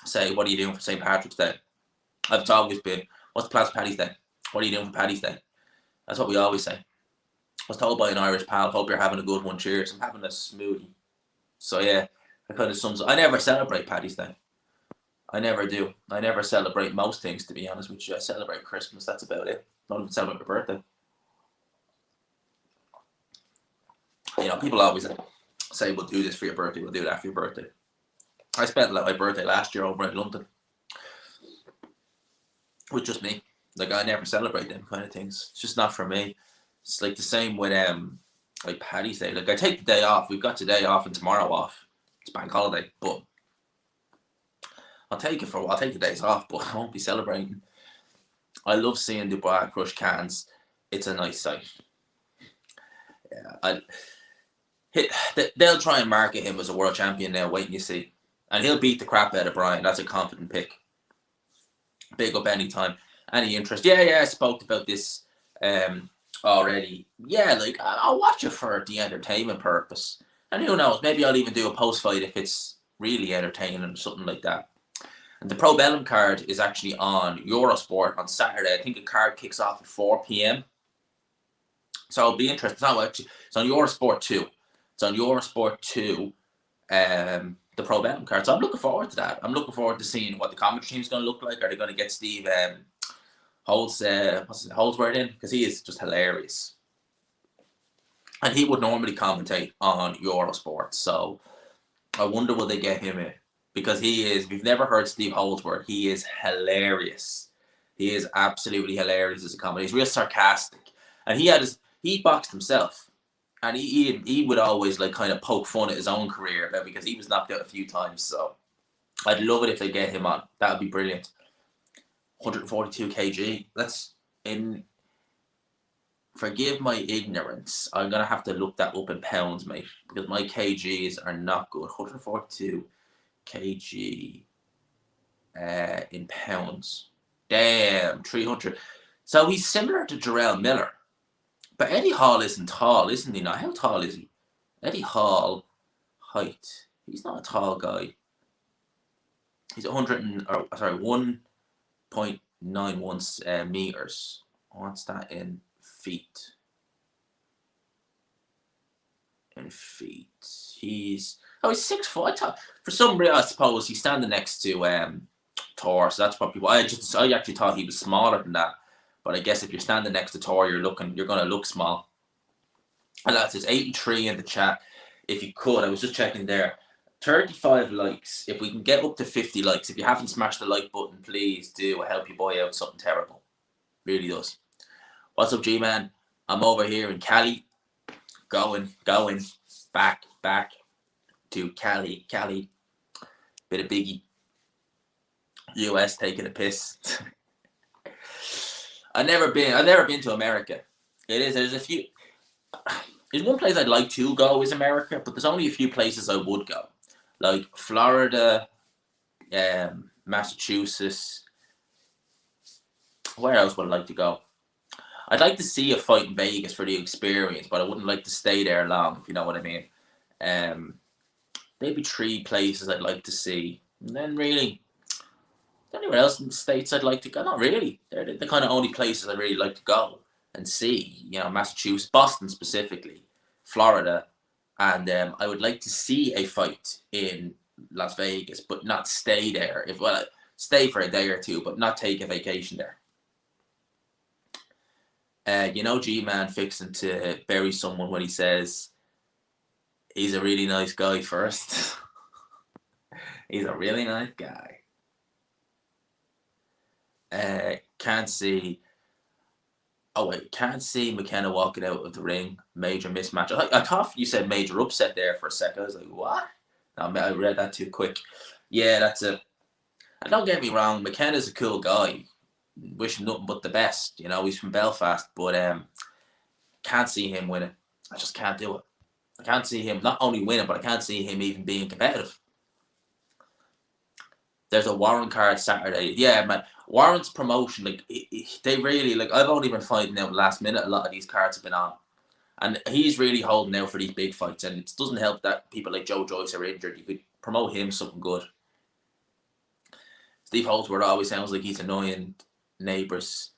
say, "What are you doing for St. Patrick's Day?" I've always been, "What's the plan for Paddy's Day? What are you doing for Paddy's Day?" That's what we always say. I was told by an Irish pal, "Hope you're having a good one. Cheers." I'm having a smoothie. So yeah, that kind of sums up. I never celebrate Paddy's Day. I never do. I never celebrate most things, to be honest with you. I celebrate Christmas. That's about it. Don't even celebrate my birthday. People always say, "We'll do this for your birthday. We'll do that for your birthday." I spent my birthday last year over in London with just me. Like, I never celebrate them kind of things. It's just not for me. It's like the same with like Paddy's Day. Like, I take the day off. We've got today off and tomorrow off. It's bank holiday, but I'll take the days off, but I won't be celebrating. I love seeing Dubois crush cans. It's a nice sight. Yeah, they'll try and market him as a world champion now. Wait and you see. And he'll beat the crap out of Bryan. That's a confident pick. Big up anytime. Any interest? Yeah, I spoke about this already. Yeah, like, I'll watch it for the entertainment purpose. And who knows, maybe I'll even do a post-fight if it's really entertaining or something like that. And the Pro Bellum card is actually on Eurosport on Saturday. I think the card kicks off at 4 p.m. So it'll be interesting. It's on Eurosport 2. It's on Eurosport 2, the Pro Bellum card. So I'm looking forward to that. I'm looking forward to seeing what the commentary team's going to look like. Are they going to get Steve Holdsworth in? Because he is just hilarious. And he would normally commentate on Eurosport. So I wonder will they get him in. Because he is, if you've never heard Steve Holdsworth, he is hilarious. He is absolutely hilarious as a comedy. He's real sarcastic, and he boxed himself, and he would always like kind of poke fun at his own career about because he was knocked out a few times. So I'd love it if they get him on. That would be brilliant. 142 kg. That's in. Forgive my ignorance. I'm gonna have to look that up in pounds, mate, because my kgs are not good. 142 kg in pounds. Damn, 300. So he's similar to Jarrell Miller, but Eddie Hall isn't tall, isn't he? Now, how tall is he? Eddie Hall height. He's not a tall guy. He's 1.91 meters. What's that in feet? He's 6 foot. For some reason, I suppose he's standing next to Thor, so that's probably why. I actually thought he was smaller than that, but I guess if you're standing next to Thor, you're gonna look small. And that's his 83 in the chat. If you could, I was just checking there. 35 likes. If we can get up to 50 likes, if you haven't smashed the like button, please do. It'll help your boy out something terrible. Really does. What's up, G-Man? I'm over here in Cali. Going. Back to Cali. Bit of Biggie. US taking a piss. I've never been to America. There's one place I'd like to go is America, but there's only a few places I would go. Like Florida, Massachusetts. Where else would I like to go? I'd like to see a fight in Vegas for the experience, but I wouldn't like to stay there long, if you know what I mean. Maybe 3 places I'd like to see. And then really, anywhere else in the States I'd like to go? Not really. They're the kind of only places I'd really like to go and see. You know, Massachusetts, Boston specifically, Florida. And I would like to see a fight in Las Vegas, but not stay there. Stay for a day or two, but not take a vacation there. G-Man fixing to bury someone when he says he's a really nice guy first. He's a really nice guy. Can't see McKenna walking out of the ring. Major mismatch. I thought you said major upset there for a second. I was like, what? No, I read that too quick. Yeah, that's it. And don't get me wrong, McKenna's a cool guy. Wish him nothing but the best. You know, he's from Belfast, but can't see him winning. I just can't do it. I can't see him not only winning, but I can't see him even being competitive. There's a Warren card Saturday. Yeah, man. Warren's promotion, they really, I've only been finding out last minute a lot of these cards have been on. And he's really holding out for these big fights. And it doesn't help that people like Joe Joyce are injured. You could promote him something good. Steve Holdsworth always sounds like he's annoying neighbours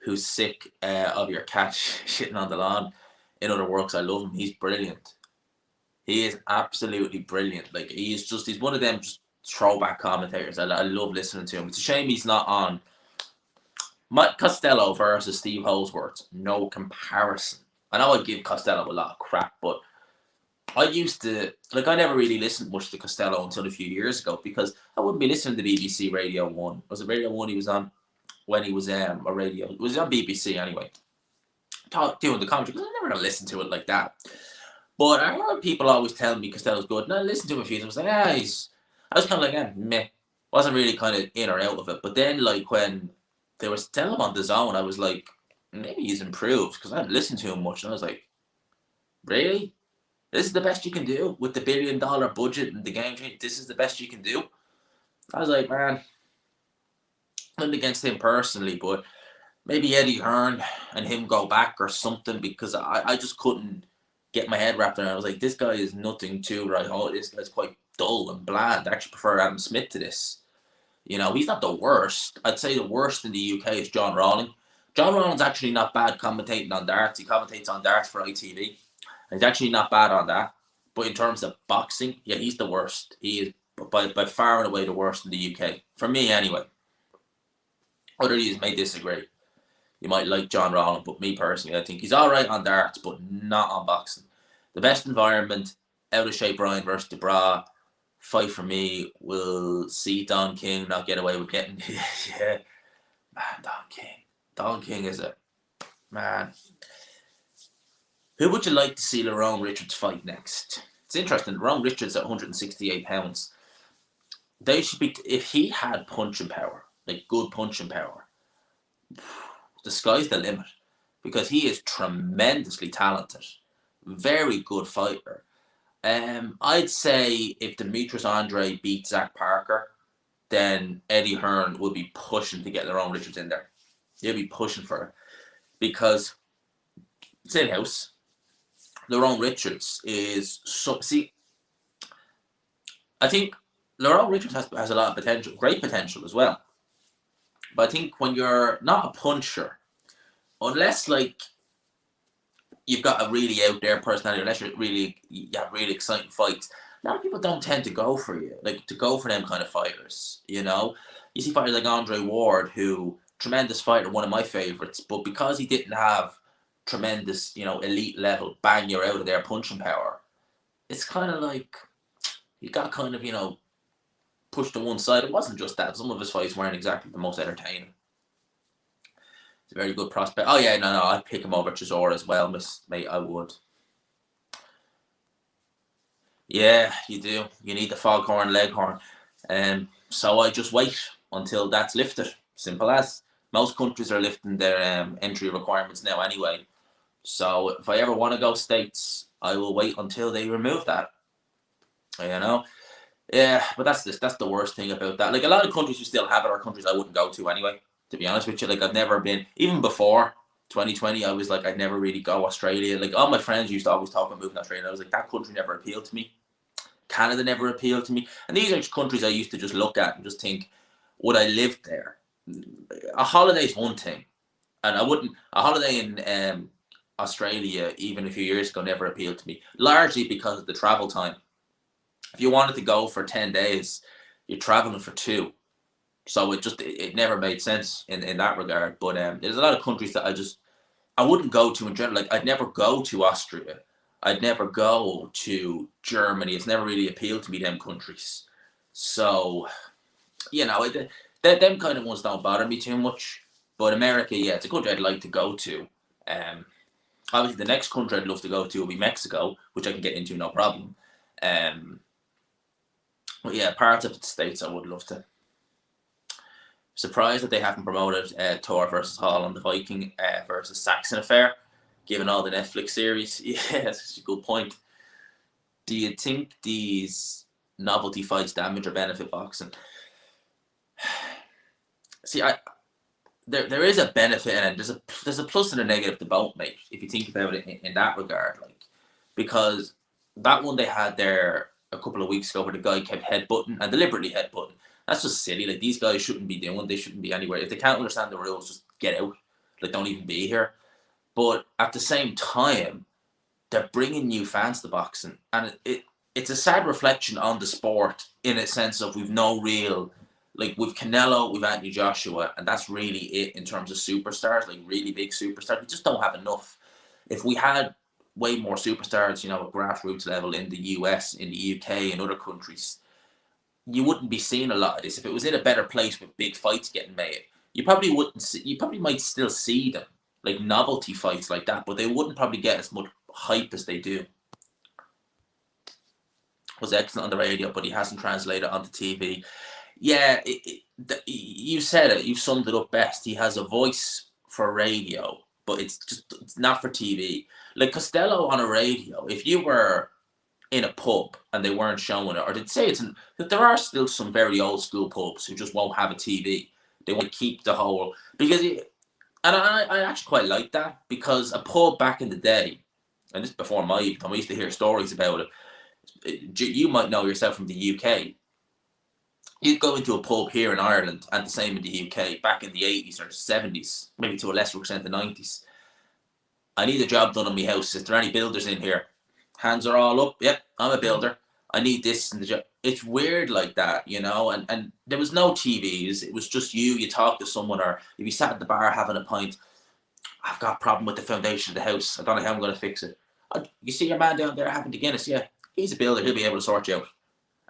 who's sick of your cat shitting on the lawn. In other words, I love him. He's brilliant. He is absolutely brilliant. He's one of them just throwback commentators. I love listening to him. It's a shame he's not on. Mike Costello versus Steve Holdsworth, no comparison. I know I give Costello a lot of crap, but I used to, I never really listened much to Costello until a few years ago because I wouldn't be listening to BBC Radio 1. Was it Radio 1 he was on when he was a radio? It was on BBC anyway. Doing the commentary, because I never listened to it like that. But I heard people always tell me Costello's good, and I listened to him a few times. I was like, I was kind of like, meh. Wasn't really kind of in or out of it. But then, when they were telling him on DAZN, I was like, maybe he's improved, because I hadn't listened to him much. And I was like, really? This is the best you can do with the $1 billion budget and the game change? This is the best you can do? I was like, man, nothing against him personally, but maybe Eddie Hearn and him go back or something, because I just couldn't get my head wrapped around it. I was like, this guy is nothing to right. Oh, this guy's quite dull and bland. I actually prefer Adam Smith to this. You know, he's not the worst. I'd say the worst in the UK is John Rawling. John Rawling's actually not bad commentating on darts. He commentates on darts for ITV. He's actually not bad on that. But in terms of boxing, yeah, he's the worst. He is by far and away the worst in the UK. For me, anyway. Other leaders may disagree. You might like John Rawling, but me personally, I think he's all right on darts, but not on boxing. The best environment, out of shape Bryan versus Dubois. Fight for me will see Don King not get away with getting. Yeah. Man, Don King. Don King is a man. Who would you like to see Lerone Richards fight next? It's interesting. Lerone Richards at 168 pounds. They should be, if he had punching power, like good punching power, the sky's the limit, because he is tremendously talented, very good fighter. I'd say if Demetrius Andre beat Zach Parker, then Eddie Hearn would be pushing to get Lerone Richards in there. They'll be pushing for it, because it's in-house. Lerone Richards is so. See, I think Lerone Richards has a lot of potential, great potential as well. But I think when you're not a puncher, unless like you've got a really out there personality, unless you have really exciting fights, a lot of people don't tend to go for you, like to go for them kind of fighters. You know, you see fighters like Andre Ward, who tremendous fighter, one of my favorites, but because he didn't have tremendous, elite level bang you're out of there punching power, it's kind of like he got kind of pushed to one side. It wasn't just that. Some of his fights weren't exactly the most entertaining. It's a very good prospect. Oh yeah, no, I'd pick him over Chisora as well, mate. I would. Yeah, you do. You need the foghorn leghorn. So I just wait until that's lifted. Simple as. Most countries are lifting their entry requirements now anyway. So if I ever want to go states, I will wait until they remove that. Yeah, but that's the worst thing about that. Like, a lot of countries who still have it are countries I wouldn't go to anyway, to be honest with you. Like, I've never been, even before 2020, I was like, I'd never really go Australia. Like, all my friends used to always talk about moving to Australia. I was like, that country never appealed to me. Canada never appealed to me. And these are countries I used to just look at and just think, would I live there? A holiday's one thing. And a holiday in Australia, even a few years ago, never appealed to me. Largely because of the travel time. If you wanted to go for 10 days, you're traveling for 2. So it never made sense in that regard. But there's a lot of countries that I wouldn't go to in general. Like, I'd never go to Austria. I'd never go to Germany. It's never really appealed to me, them countries. So, them kind of ones don't bother me too much. But America, yeah, it's a country I'd like to go to. Obviously, the next country I'd love to go to will be Mexico, which I can get into no problem. But yeah, parts of the States I would love to. Surprised that they haven't promoted Thor versus Hall on the Viking versus Saxon affair, given all the Netflix series. Yeah, that's a good point. Do you think these novelty fights damage or benefit boxing? See, there is a benefit in it. There's a plus and a negative to both, mate, if you think about it in that regard. Like, because that one they had there a couple of weeks ago where the guy kept headbutting and deliberately headbutting. That's just silly. Like, these guys shouldn't be doing. They shouldn't be anywhere. If they can't understand the rules, just get out. Like, don't even be here. But at the same time, they're bringing new fans to boxing, and it's a sad reflection on the sport in a sense of we've no real, like, with Canelo, we've Anthony Joshua, and that's really it in terms of superstars, like really big superstars. We just don't have enough. If we had way more superstars, at grassroots level in the US, in the UK, and other countries, you wouldn't be seeing a lot of this. If it was in a better place with big fights getting made, you probably might still see them, like novelty fights like that, but they wouldn't probably get as much hype as they do. Was excellent on the radio, but he hasn't translated onto TV. Yeah, you said it. You've summed it up best. He has a voice for radio, but it's not for TV. Like Costello on a radio, if you were in a pub and they weren't showing it, or they'd say that there are still some very old school pubs who just won't have a TV. They want to keep the whole, and I actually quite like that, because a pub back in the day, and this is before my time, I used to hear stories about it. You might know yourself from the UK. You'd go into a pub here in Ireland, and the same in the UK, back in the 80s or 70s, maybe to a lesser extent the 90s. I need a job done on my house. Is there any builders in here? Hands are all up. Yep, I'm a builder. I need this and the job. It's weird like that, and there was no TVs. It was just you talk to someone, or if you sat at the bar having a pint, I've got a problem with the foundation of the house. I don't know how I'm going to fix it. You see your man down there having the Guinness? Yeah, he's a builder. He'll be able to sort you out.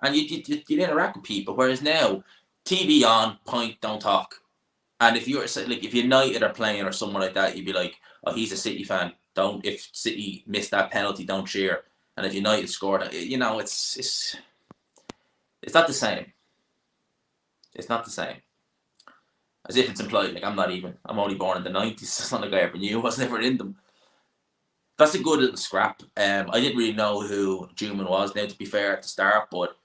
And you'd interact with people. Whereas now, TV on, pint, don't talk. And if you're like, if United are playing or someone like that, you'd be like, oh, he's a City fan. Don't, if City missed that penalty, don't cheer. And if United scored, it's not the same. It's not the same. As if it's implied, like I'm only born in the 90s. It's not like I ever knew. I was never in them. That's a good little scrap. I didn't really know who Juman was now, to be fair, at the start, but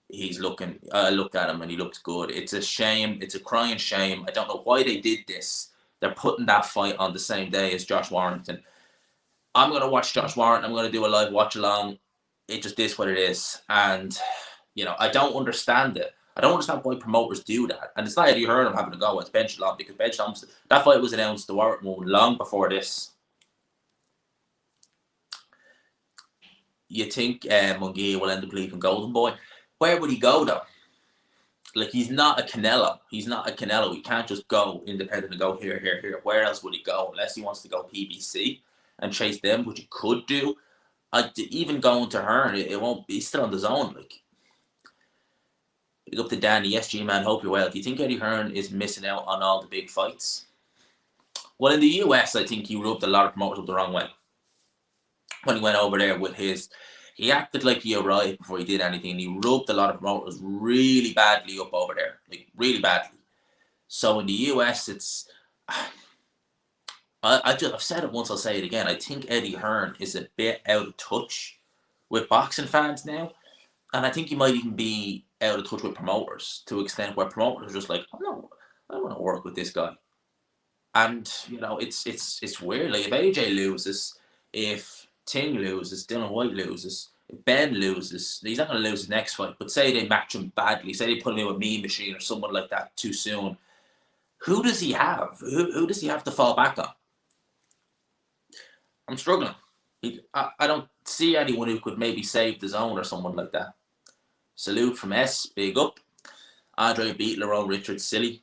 he's looking. I looked at him and he looked good. It's a shame. It's a crying shame. I don't know why they did this. They're putting that fight on the same day as Josh Warrington. I'm going to watch Josh Warrington. I'm going to do a live watch along. It just is what it is. And, I don't understand it. I don't understand why promoters do that. And it's not Eddie Hearn having to go. It's Bench-Lom, because Bench-Lom, that fight was announced, the Warrington one, long before this. You think Munguia will end up leaving Golden Boy? Where would he go, though? Like, he's not a Canelo. He can't just go independent and go here. Where else would he go? Unless he wants to go PBC and chase them, which he could do. Even going to Hearn, it won't. He's still on the zone. Like, up to Danny, SG man. Hope you're well. Do you think Eddie Hearn is missing out on all the big fights? Well, in the US, I think he rubbed a lot of promoters up the wrong way when he went over there with his. He acted like he arrived before he did anything, and he rubbed a lot of promoters really badly up over there, like really badly. So in the US, it's. I've said it once, I'll say it again. I think Eddie Hearn is a bit out of touch with boxing fans now. And I think he might even be out of touch with promoters to an extent where promoters are just like, oh, no, I want to work with this guy. And, it's weird. Like, if AJ loses, if Ting loses, Dillian Whyte loses, if Ben loses, he's not going to lose his next fight. But say they match him badly, say they put him in with Mean Machine or someone like that too soon. Who does he have? Who does he have to fall back on? I'm struggling. I don't see anyone who could maybe save the zone or someone like that. Salute from S, big up. Andre beat Lerone Richards, silly.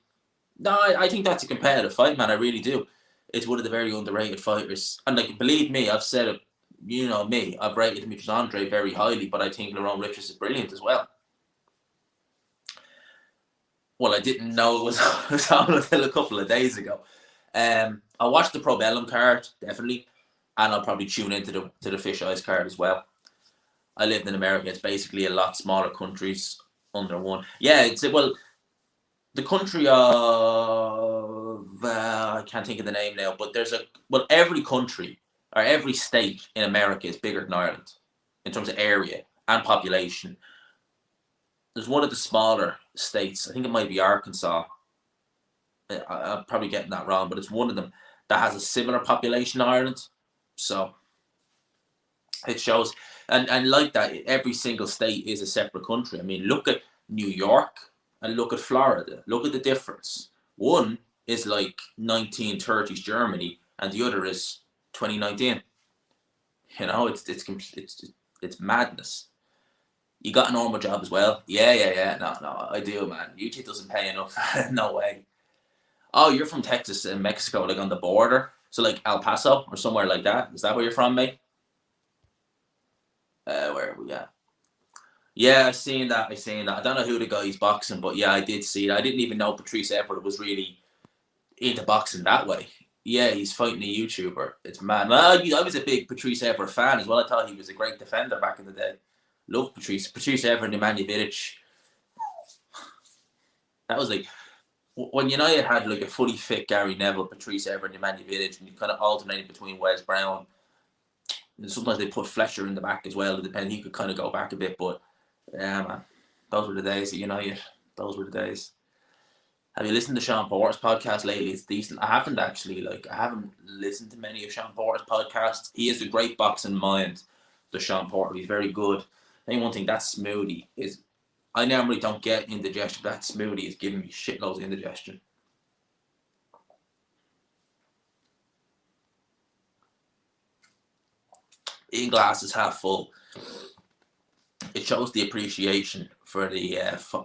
No, I think that's a competitive fight, man. I really do. It's one of the very underrated fighters. And, like, believe me, I've said it, you know me, I've rated Demetrius Andre very highly, but I think Lerone Richards is brilliant as well. Well, I didn't know it was on until a couple of days ago. I watched the Pro Bellum card, definitely. And I'll probably tune into the Fish Eyes card as well. I lived in America. It's basically a lot smaller countries under one. Yeah, the country of I can't think of the name now, but every country or every state in America is bigger than Ireland in terms of area and population. There's one of the smaller states. I think it might be Arkansas. I'm probably getting that wrong, but it's one of them that has a similar population to Ireland. So it shows, and like that, every single state is a separate country. I mean, look at New York and look at Florida. Look at the difference. One is like 1930s Germany, and the other is 2019. It's madness. You got a normal job as well? Yeah. No, I do, man. YouTube doesn't pay enough. No way. Oh, you're from Texas and Mexico, like on the border. So like El Paso or somewhere like that. Is that where you're from, mate? Where are we at? Yeah, I've seen that. I don't know who the guy's boxing, but yeah, I did see it. I didn't even know Patrice Everett was really into boxing that way. Yeah, he's fighting a YouTuber. It's mad. Well, I was a big Patrice Everett fan as well. I thought he was a great defender back in the day. Love Patrice. Patrice Everett and Nemanja Vidic. That was like, when United had like a fully fit Gary Neville, Patrice Everett, and Nemanja Vidic, and you kind of alternated between Wes Brown. And sometimes they put Fletcher in the back as well, depending. He could kind of go back a bit, but yeah, man, those were the days at United. Those were the days. Have you listened to Sean Porter's podcast lately? It's decent. I haven't actually. I haven't listened to many of Sean Porter's podcasts. He has a great boxing mind, the Sean Porter. He's very good. I think one thing, that smoothie is. I normally don't get indigestion. That smoothie is giving me shitloads of indigestion. In glasses half full. It shows the appreciation for the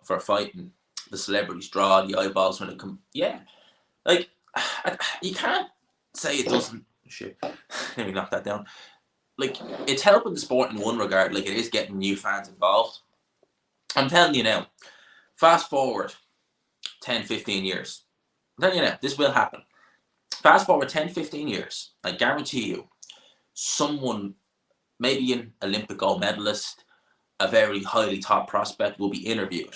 for fighting. The celebrities draw the eyeballs when it comes. Yeah, like you can't say it doesn't. Shit, let me knock that down. Like, it's helping the sport in one regard. Like, it is getting new fans involved. I'm telling you now, fast forward 10, 15 years, I'm telling you now, this will happen. Fast forward 10, 15 years, I guarantee you, someone, maybe an Olympic gold medalist, a very highly top prospect, will be interviewed.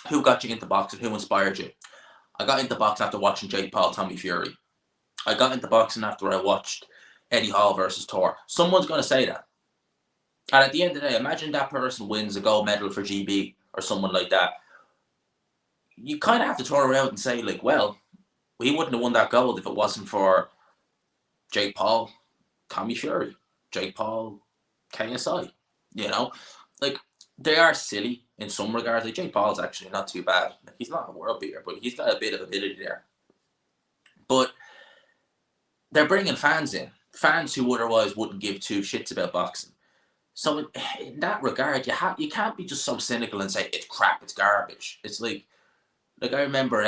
Who got you into boxing? Who inspired you? I got into boxing after watching Jake Paul, Tommy Fury. I got into boxing after I watched Eddie Hall versus Thor. Someone's going to say that. And at the end of the day, imagine that person wins a gold medal for GB or someone like that. You kind of have to turn around and say, like, well, he wouldn't have won that gold if it wasn't for Jake Paul, Tommy Fury, Jake Paul, KSI. You know, like, they are silly in some regards. Like, Jake Paul's actually not too bad. Like, he's not a world beater, but he's got a bit of ability there. But they're bringing fans in, fans who otherwise wouldn't give two shits about boxing. So in that regard, you can't be just so cynical and say it's crap, it's garbage. It's like I remember,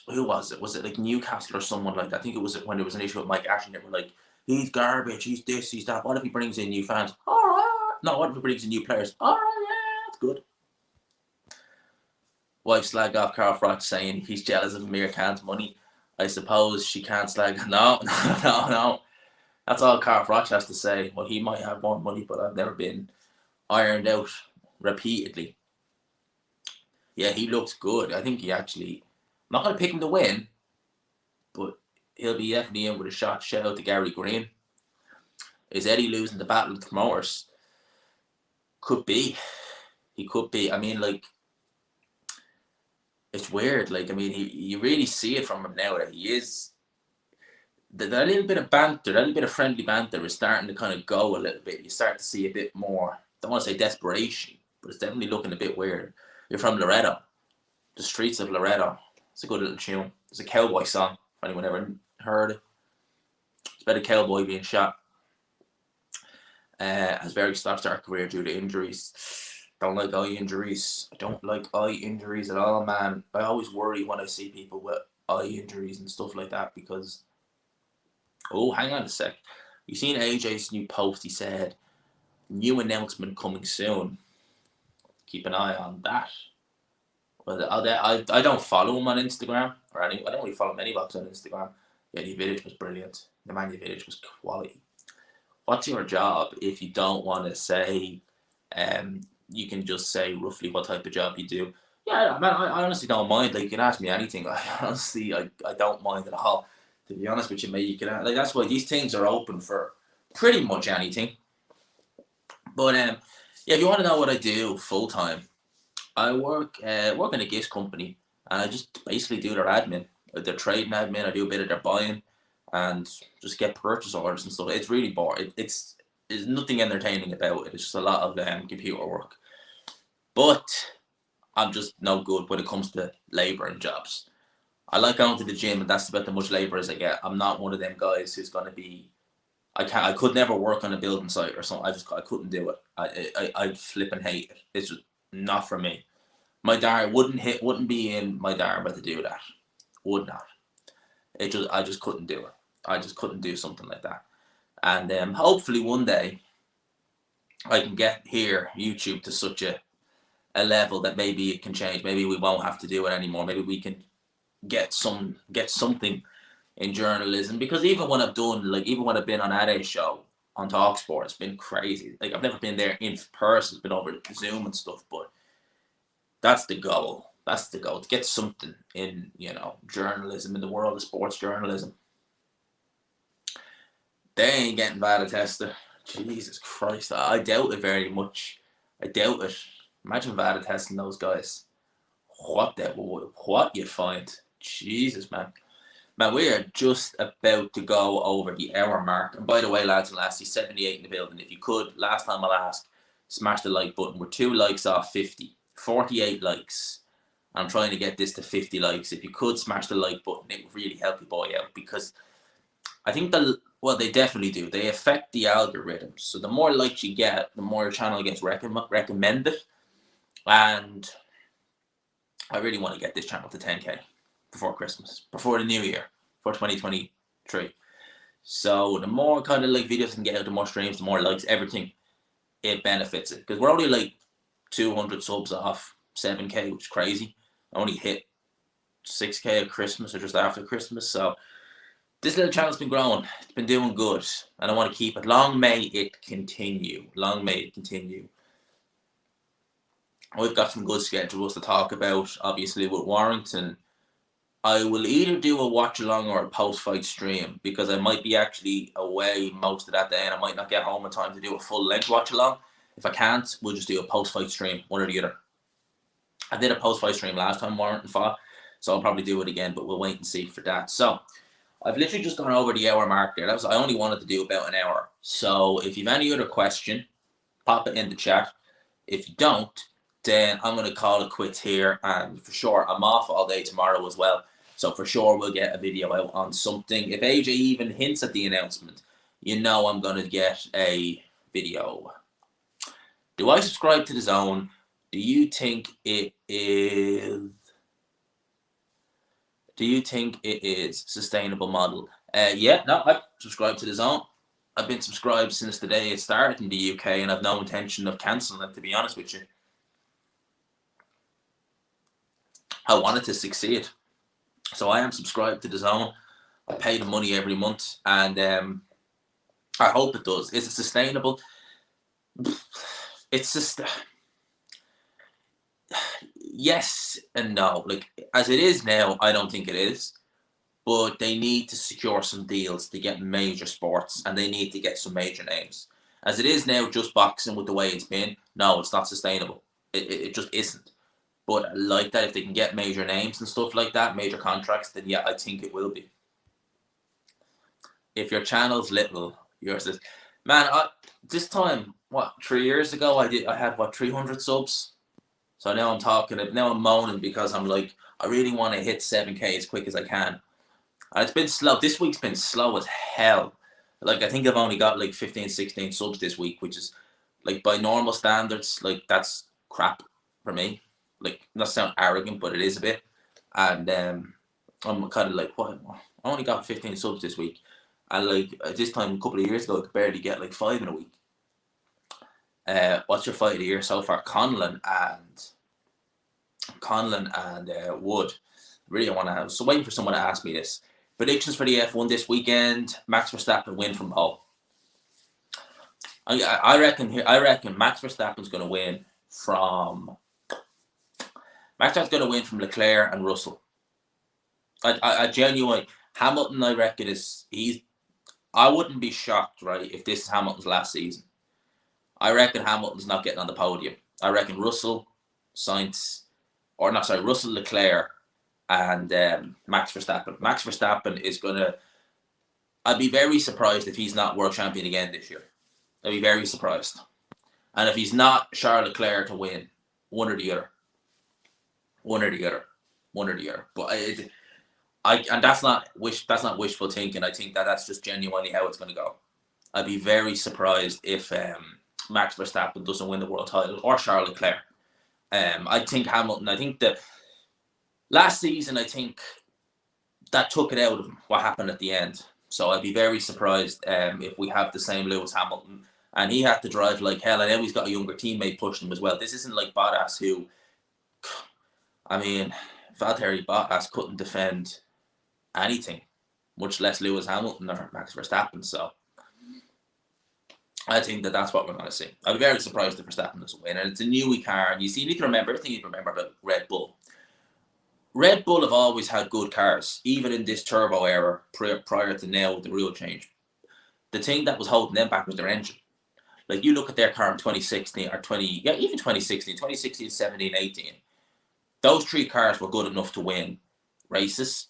who was it? Was it like Newcastle or someone like that? I think it was when there was an issue with Mike Ashley. They were like, he's garbage, he's this, he's that. What if he brings in new fans? All right. No, what if he brings in new players? All right, yeah, that's good. Wife slagged off Carl Froch saying he's jealous of Amir Khan's money. I suppose she can't slag. No. That's all Carl Froch has to say. Well, he might have more money, but I've never been ironed out repeatedly. Yeah, he looks good. I think he actually... I'm not going to pick him to win, but he'll be definitely in with a shot. Shout out to Gary Green. Is Eddie losing the battle of the promoters? Could be. He could be. I mean, like, it's weird. Like, I mean, you really see it from him now that he is... That little bit of banter, that little bit of friendly banter is starting to kind of go a little bit. You start to see a bit more, I don't want to say desperation, but it's definitely looking a bit weird. You're from Loretto, the streets of Loretto. It's a good little tune. It's a cowboy song, if anyone ever heard it. It's about a cowboy being shot. Has very stop-start career due to injuries. Don't like eye injuries. I don't like eye injuries at all, man. I always worry when I see people with eye injuries and stuff like that because... Oh, hang on a sec. You seen AJ's new post? He said, new announcement coming soon. Keep an eye on that. Well, I don't follow him on Instagram. Or I don't really follow many boxers on Instagram. Yeah, the village was brilliant. The man village was quality. What's your job? If you don't want to say, you can just say roughly what type of job you do. Yeah, man, I honestly don't mind. Like, you can ask me anything. I don't mind at all. To be honest with you, mate, you can like that's why these things are open for pretty much anything. But yeah, if you want to know what I do full time, I work in a gifts company, and I just basically do their admin, their trading admin. I do a bit of their buying, and just get purchase orders and stuff. It's really boring. There's nothing entertaining about it. It's just a lot of computer work. But I'm just no good when it comes to labouring jobs. I like going to the gym, and that's about the much labour as I get. I'm not one of them guys who's going to be... I could never work on a building site or something. I couldn't do it. I'd flip and hate it. It's just not for me. My dad wouldn't be in my dharma to do that. Would not. I just couldn't do it. I just couldn't do something like that. And hopefully one day I can get here YouTube to such a level that maybe it can change. Maybe we won't have to do it anymore. Maybe we can get something in journalism, because even when I've been on Ade's show on TalkSport, it's been crazy. Like, I've never been there in person. It's been over Zoom and stuff, but that's the goal. That's the goal, to get something in, journalism, in the world of sports journalism. They ain't getting bad at testing. Jesus Christ, I doubt it very much. I doubt it. Imagine Vada testing those guys. What you find? Jesus, man. Man, we are just about to go over the hour mark. And by the way, lads and lassies, 78 in the building. If you could, last time I'll ask, smash the like button. We're 2 likes off 50. 48 likes. I'm trying to get this to 50 likes. If you could smash the like button, it would really help your boy out, because I think they definitely do. They affect the algorithm. So the more likes you get, the more your channel gets recommended. And I really want to get this channel to 10k before Christmas, before the new year, for 2023. So the more kind of videos I can get out, the more streams, the more likes, everything, it benefits it. Because we're only 200 subs off 7k, which is crazy. I only hit 6K at Christmas or just after Christmas. So this little channel's been growing. It's been doing good. And I want to keep it. Long may it continue. Long may it continue. We've got some good schedules to talk about, obviously, with Warrington. I will either do a watch along or a post fight stream because I might be actually away most of that day and I might not get home in time to do a full length watch along. If I can't, we'll just do a post fight stream, one or the other. I did a post fight stream last time Warrington fought, so I'll probably do it again, but we'll wait and see for that. So I've literally just gone over the hour mark there. I only wanted to do about an hour. So if you've any other question, pop it in the chat. If you don't, then I'm going to call it quits here. And for sure, I'm off all day tomorrow as well. So for sure, we'll get a video out on something. If AJ even hints at the announcement, you know I'm going to get a video. Do I subscribe to DAZN? Do you think it is... Do you think it is a sustainable model? Yeah, no, I subscribe to DAZN. I've been subscribed since the day it started in the UK, and I've no intention of cancelling it, to be honest with you. I want it to succeed. So I am subscribed to DAZN. I pay the money every month, and I hope it does. Is it sustainable? It's just... Yes and no. Like, as it is now, I don't think it is. But they need to secure some deals to get major sports, and they need to get some major names. As it is now, just boxing with the way it's been, no, it's not sustainable. It just isn't. But like that, if they can get major names and stuff like that, major contracts, then yeah, I think it will be. If your channel's little, yours is... Man, this time, 3 years ago, I had 300 subs. So now I'm moaning because I'm like, I really want to hit 7K as quick as I can. And it's been slow. This week's been slow as hell. Like, I think I've only got like 15, 16 subs this week, which is, like, by normal standards, like, that's crap for me. Like, not sound arrogant, but it is a bit. And I'm kind of like, what? I only got 15 subs this week. And like, this time, a couple of years ago, I could barely get like 5 in a week. What's your fight of the year so far? Conlon and Wood. Really want to have. So waiting for someone to ask me this. Predictions for the F1 this weekend: Max Verstappen win from pole. I reckon Max Verstappen's going to win from. Max Verstappen's going to win from Leclerc and Russell. I genuinely, Hamilton, I reckon he's. I wouldn't be shocked, right, if this is Hamilton's last season. I reckon Hamilton's not getting on the podium. I reckon Russell, Russell, Leclerc, and Max Verstappen. Max Verstappen is going to... I'd be very surprised if he's not world champion again this year. I'd be very surprised. And if he's not Charles Leclerc to win, one or the other. But and that's not wishful thinking. I think that's just genuinely how it's going to go. I'd be very surprised if Max Verstappen doesn't win the world title, or Charles Leclerc. I think Hamilton, I think the last season, I think that took it out of him, what happened at the end. So I'd be very surprised if we have the same Lewis Hamilton. And he had to drive like hell. I know he's got a younger teammate pushing him as well. This isn't like Bottas, who, I mean, Valtteri Bottas couldn't defend anything, much less Lewis Hamilton or Max Verstappen. So I think that's what we're going to see. I'd be very surprised if Verstappen doesn't win. And it's a newy car. And you need to remember everything you remember about Red Bull. Red Bull have always had good cars, even in this turbo era prior to now with the rule change. The thing that was holding them back was their engine. Like, you look at their car in 2016 or even 2016, 17, 18. Those three cars were good enough to win races,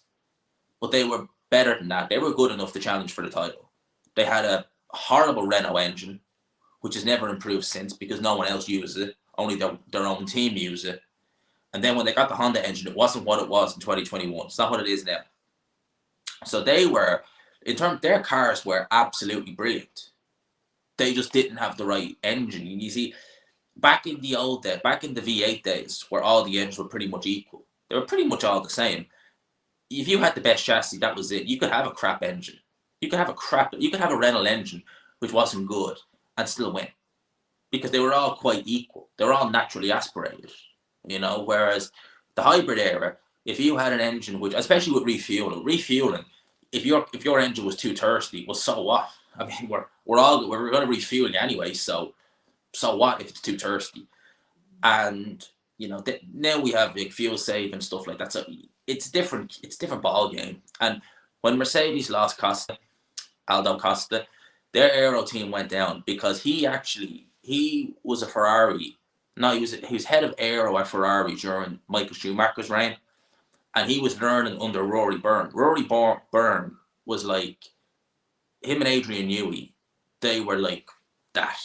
but they were better than that. They were good enough to challenge for the title. They had a horrible Renault engine, which has never improved since because no one else uses it. Only their own team use it. And then when they got the Honda engine, it wasn't what it was in 2021. It's not what it is now. So they were, their cars were absolutely brilliant. They just didn't have the right engine. And you see, back in the old days, back in the V8 days, where all the engines were pretty much equal, they were pretty much all the same. If you had the best chassis, that was it. You could have a crap engine. You could have a Renault engine, which wasn't good, and still win. Because they were all quite equal. They were all naturally aspirated, you know, whereas the hybrid era, if you had an engine which, especially with refueling, if your engine was too thirsty, well, so what? I mean, we're going to refuel anyway, so what if it's too thirsty? And now we have like fuel save and stuff like that. So it's different. It's a different ball game. And when Mercedes lost Aldo Costa, their aero team went down because he was a Ferrari. No, he was head of aero at Ferrari during Michael Schumacher's reign, and he was learning under Rory Byrne. Rory Byrne was like him and Adrian Newey. They were like that.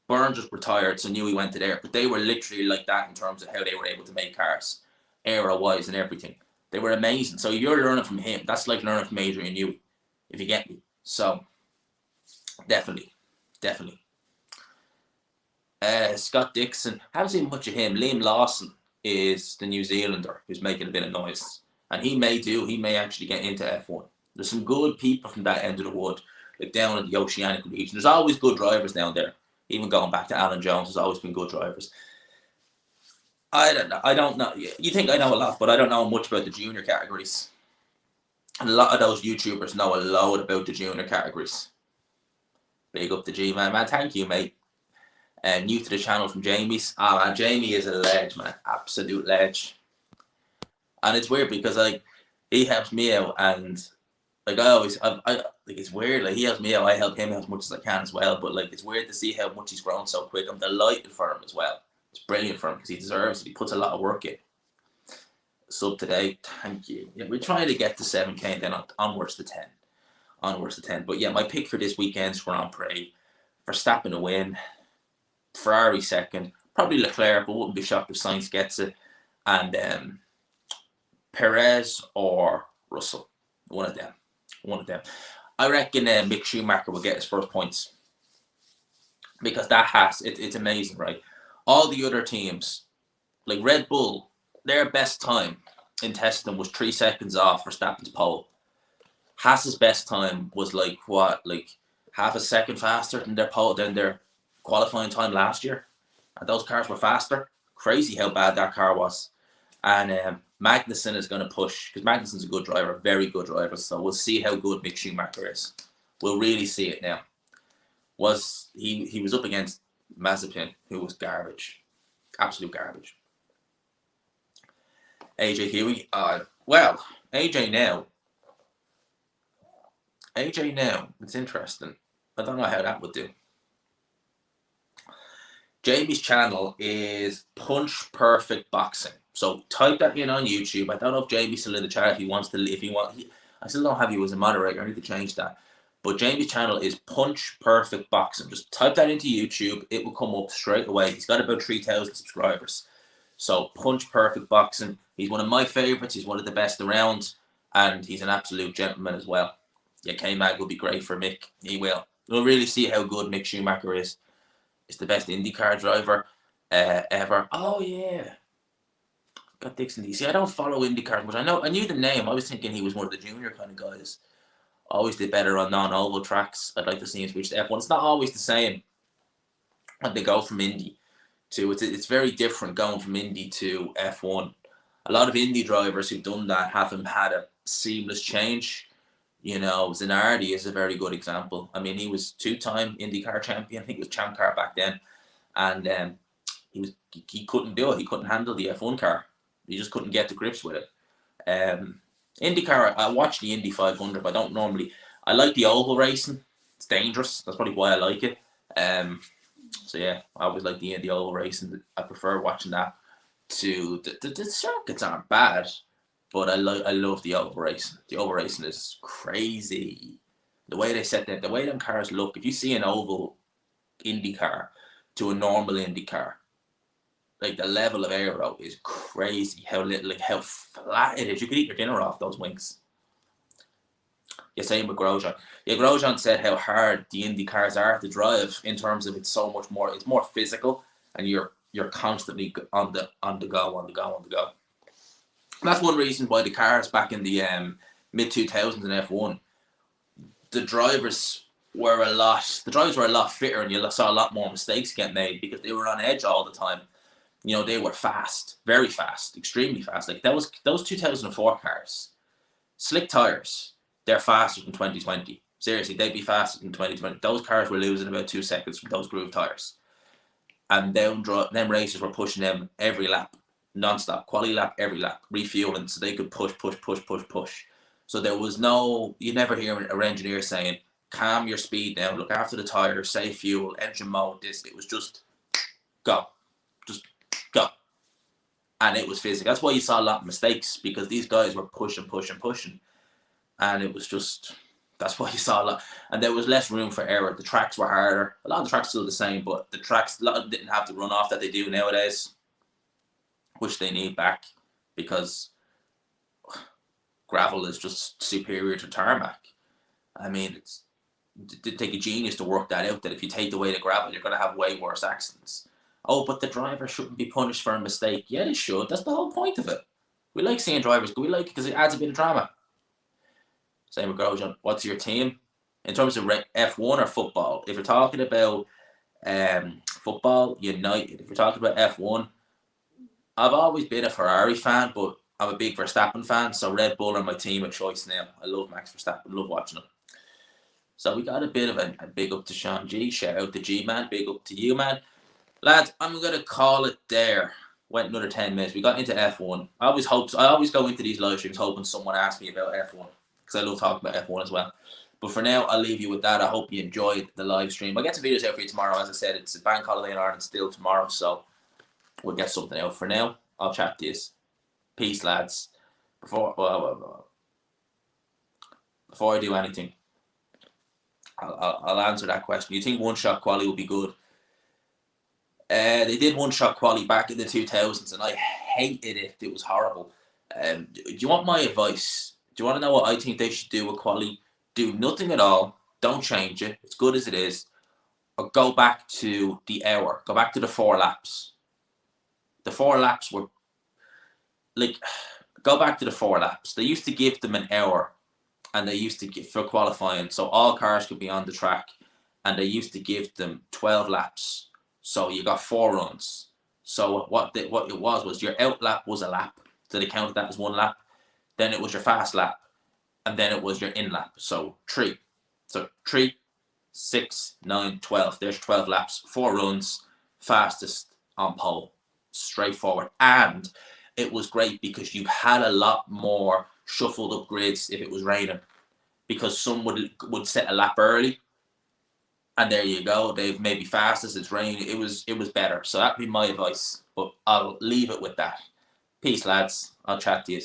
Byrne just retired, so Newey went to there, but they were literally like that in terms of how they were able to make cars, aero-wise and everything. They were amazing. So if you're learning from him, that's like learning from Adrian Newey, if you get me. So definitely. Scott Dixon, haven't seen much of him. Liam Lawson is the New Zealander who's making a bit of noise, and he may actually get into F1. There's some good people from that end of the wood, like down in the Oceanic region. There's always good drivers down there. Even going back to Alan Jones, there's always been good drivers. I don't know. You think I know a lot, but I don't know much about the junior categories. And a lot of those YouTubers know a load about the junior categories. Big up the G, man. Thank you, mate. New to the channel from Jamie's. Man, Jamie is a ledge, man. Absolute ledge. And it's weird because like he helps me out, and like I it's weird. Like he helps me out, I help him out as much as I can as well. But like it's weird to see how much he's grown so quick. I'm delighted for him as well. It's brilliant for him because he deserves it. He puts a lot of work in. Sub today, thank you. Yeah, we're trying to get to 7K and then onwards to 10. But yeah, my pick for this weekend's Grand Prix. Verstappen to win. Ferrari second. Probably Leclerc, but wouldn't be shocked if Sainz gets it. And Perez or Russell. One of them. I reckon Mick Schumacher will get his first points. Because it's amazing, right? All the other teams, like Red Bull, their best time in testing was 3 seconds off Verstappen's pole. Haas's best time was like half a second faster than their qualifying time last year. And those cars were faster. Crazy how bad that car was. And Magnussen is going to push, because Magnussen's a good driver, very good driver. So we'll see how good Mick Schumacher is. We'll really see it now. He was up against Mazepin, who was garbage, absolute garbage. AJ Huey, AJ now, it's interesting. I don't know how that would do. Jamie's channel is Punch Perfect Boxing. So type that in on YouTube. I don't know if Jamie's still in the chat. I still don't have you as a moderator. I need to change that. But Jamie's channel is Punch Perfect Boxing. Just type that into YouTube. It will come up straight away. He's got about 3,000 subscribers. So Punch Perfect Boxing. He's one of my favorites. He's one of the best around. And he's an absolute gentleman as well. Yeah, K-Mag will be great for Mick. He will. We'll really see how good Mick Schumacher is. He's the best IndyCar driver ever. Oh, yeah. Got Dixon DC. I don't follow IndyCar much. I knew the name. I was thinking he was one of the junior kind of guys. Always did better on non-oval tracks. I'd like to see him switch to F1. It's not always the same when they go from Indy to it's very different going from Indy to F1. A lot of Indy drivers who've done that haven't had a seamless change. Zanardi is a very good example. I mean, he was 2-time IndyCar champion. I think it was Champ Car back then, and he couldn't do it. He couldn't handle the F1 car. He just couldn't get to grips with it. IndyCar, I watch the Indy 500, but I don't normally. I like the oval racing. It's dangerous. That's probably why I like it. So yeah, I always like the oval racing. I prefer watching that to the circuits aren't bad, but I love the oval racing. The oval racing is crazy. The way they set that, the way them cars look. If you see an oval Indy car to a normal Indy car, like the level of aero is crazy. How flat it is. You could eat your dinner off those wings. Yeah, same with Grosjean. Yeah, Grosjean said how hard the Indy cars are to drive in terms of it's so much more. It's more physical, and you're constantly on the go. And that's one reason why the cars back in the mid 2000s in F1, the drivers were a lot fitter, and you saw a lot more mistakes get made because they were on edge all the time. You know, they were fast, very fast, extremely fast. Like those 2004 cars, slick tires, they're faster than 2020. Seriously, they'd be faster than 2020. Those cars were losing about 2 seconds from those groove tires. And them racers were pushing them every lap, non-stop, quality lap, every lap, refueling so they could push. So there was no, you never hear an engineer saying, calm your speed down, look after the tires, save fuel, engine mode, this. It was just go. Just go. And it was physical. That's why you saw a lot of mistakes, because these guys were pushing. And it was just, that's why you saw a lot. And there was less room for error. The tracks were harder. A lot of the tracks still the same, but the tracks, a lot of them didn't have the runoff that they do nowadays, which they need back, because gravel is just superior to tarmac. I mean, it'd take a genius to work that out, that if you take away the gravel, you're going to have way worse accidents. Oh, but the driver shouldn't be punished for a mistake. Yeah, they should. That's the whole point of it. We like seeing drivers. We like it because it adds a bit of drama. Same with Grosjean. What's your team? In terms of F1 or football, if you're talking about football, United. If you're talking about F1, I've always been a Ferrari fan, but I'm a big Verstappen fan, so Red Bull are my team of choice now. I love Max Verstappen, love watching him. So we got a bit of a big up to Sean G. Shout out to G-Man, big up to you, man. Lads, I'm going to call it there. Went another 10 minutes. We got into F1. I always go into these live streams hoping someone asks me about F1, because I love talking about F1 as well. But for now, I'll leave you with that. I hope you enjoyed the live stream. I'll get some videos out for you tomorrow. As I said, it's a bank holiday in Ireland still tomorrow, so we'll get something out. For now, I'll chat to you. Peace, lads. Before I do anything, I'll answer that question. You think one-shot quali will be good? They did one-shot quali back in the 2000s, and I hated it. It was horrible. Do you want my advice? Do you want to know what I think they should do with quali? Do nothing at all. Don't change it. It's good as it is. Or go back to the hour. Go back to the 4 laps. The 4 laps were like, go back to the 4 laps. They used to give them an hour, and they used to give for qualifying, so all cars could be on the track, and they used to give them 12 laps. So you got 4 runs. So what it was your out lap was a lap. So they counted that as 1 lap. Then it was your fast lap. And then it was your in lap. So 3. So 3, 6, 9, 12. There's 12 laps. 4 runs. Fastest on pole. Straightforward. And it was great because you had a lot more shuffled up grids if it was raining. Because some would set a lap early. And there you go. They've maybe fastest. It's raining. It was better. So that'd be my advice. But I'll leave it with that. Peace, lads. I'll chat to you.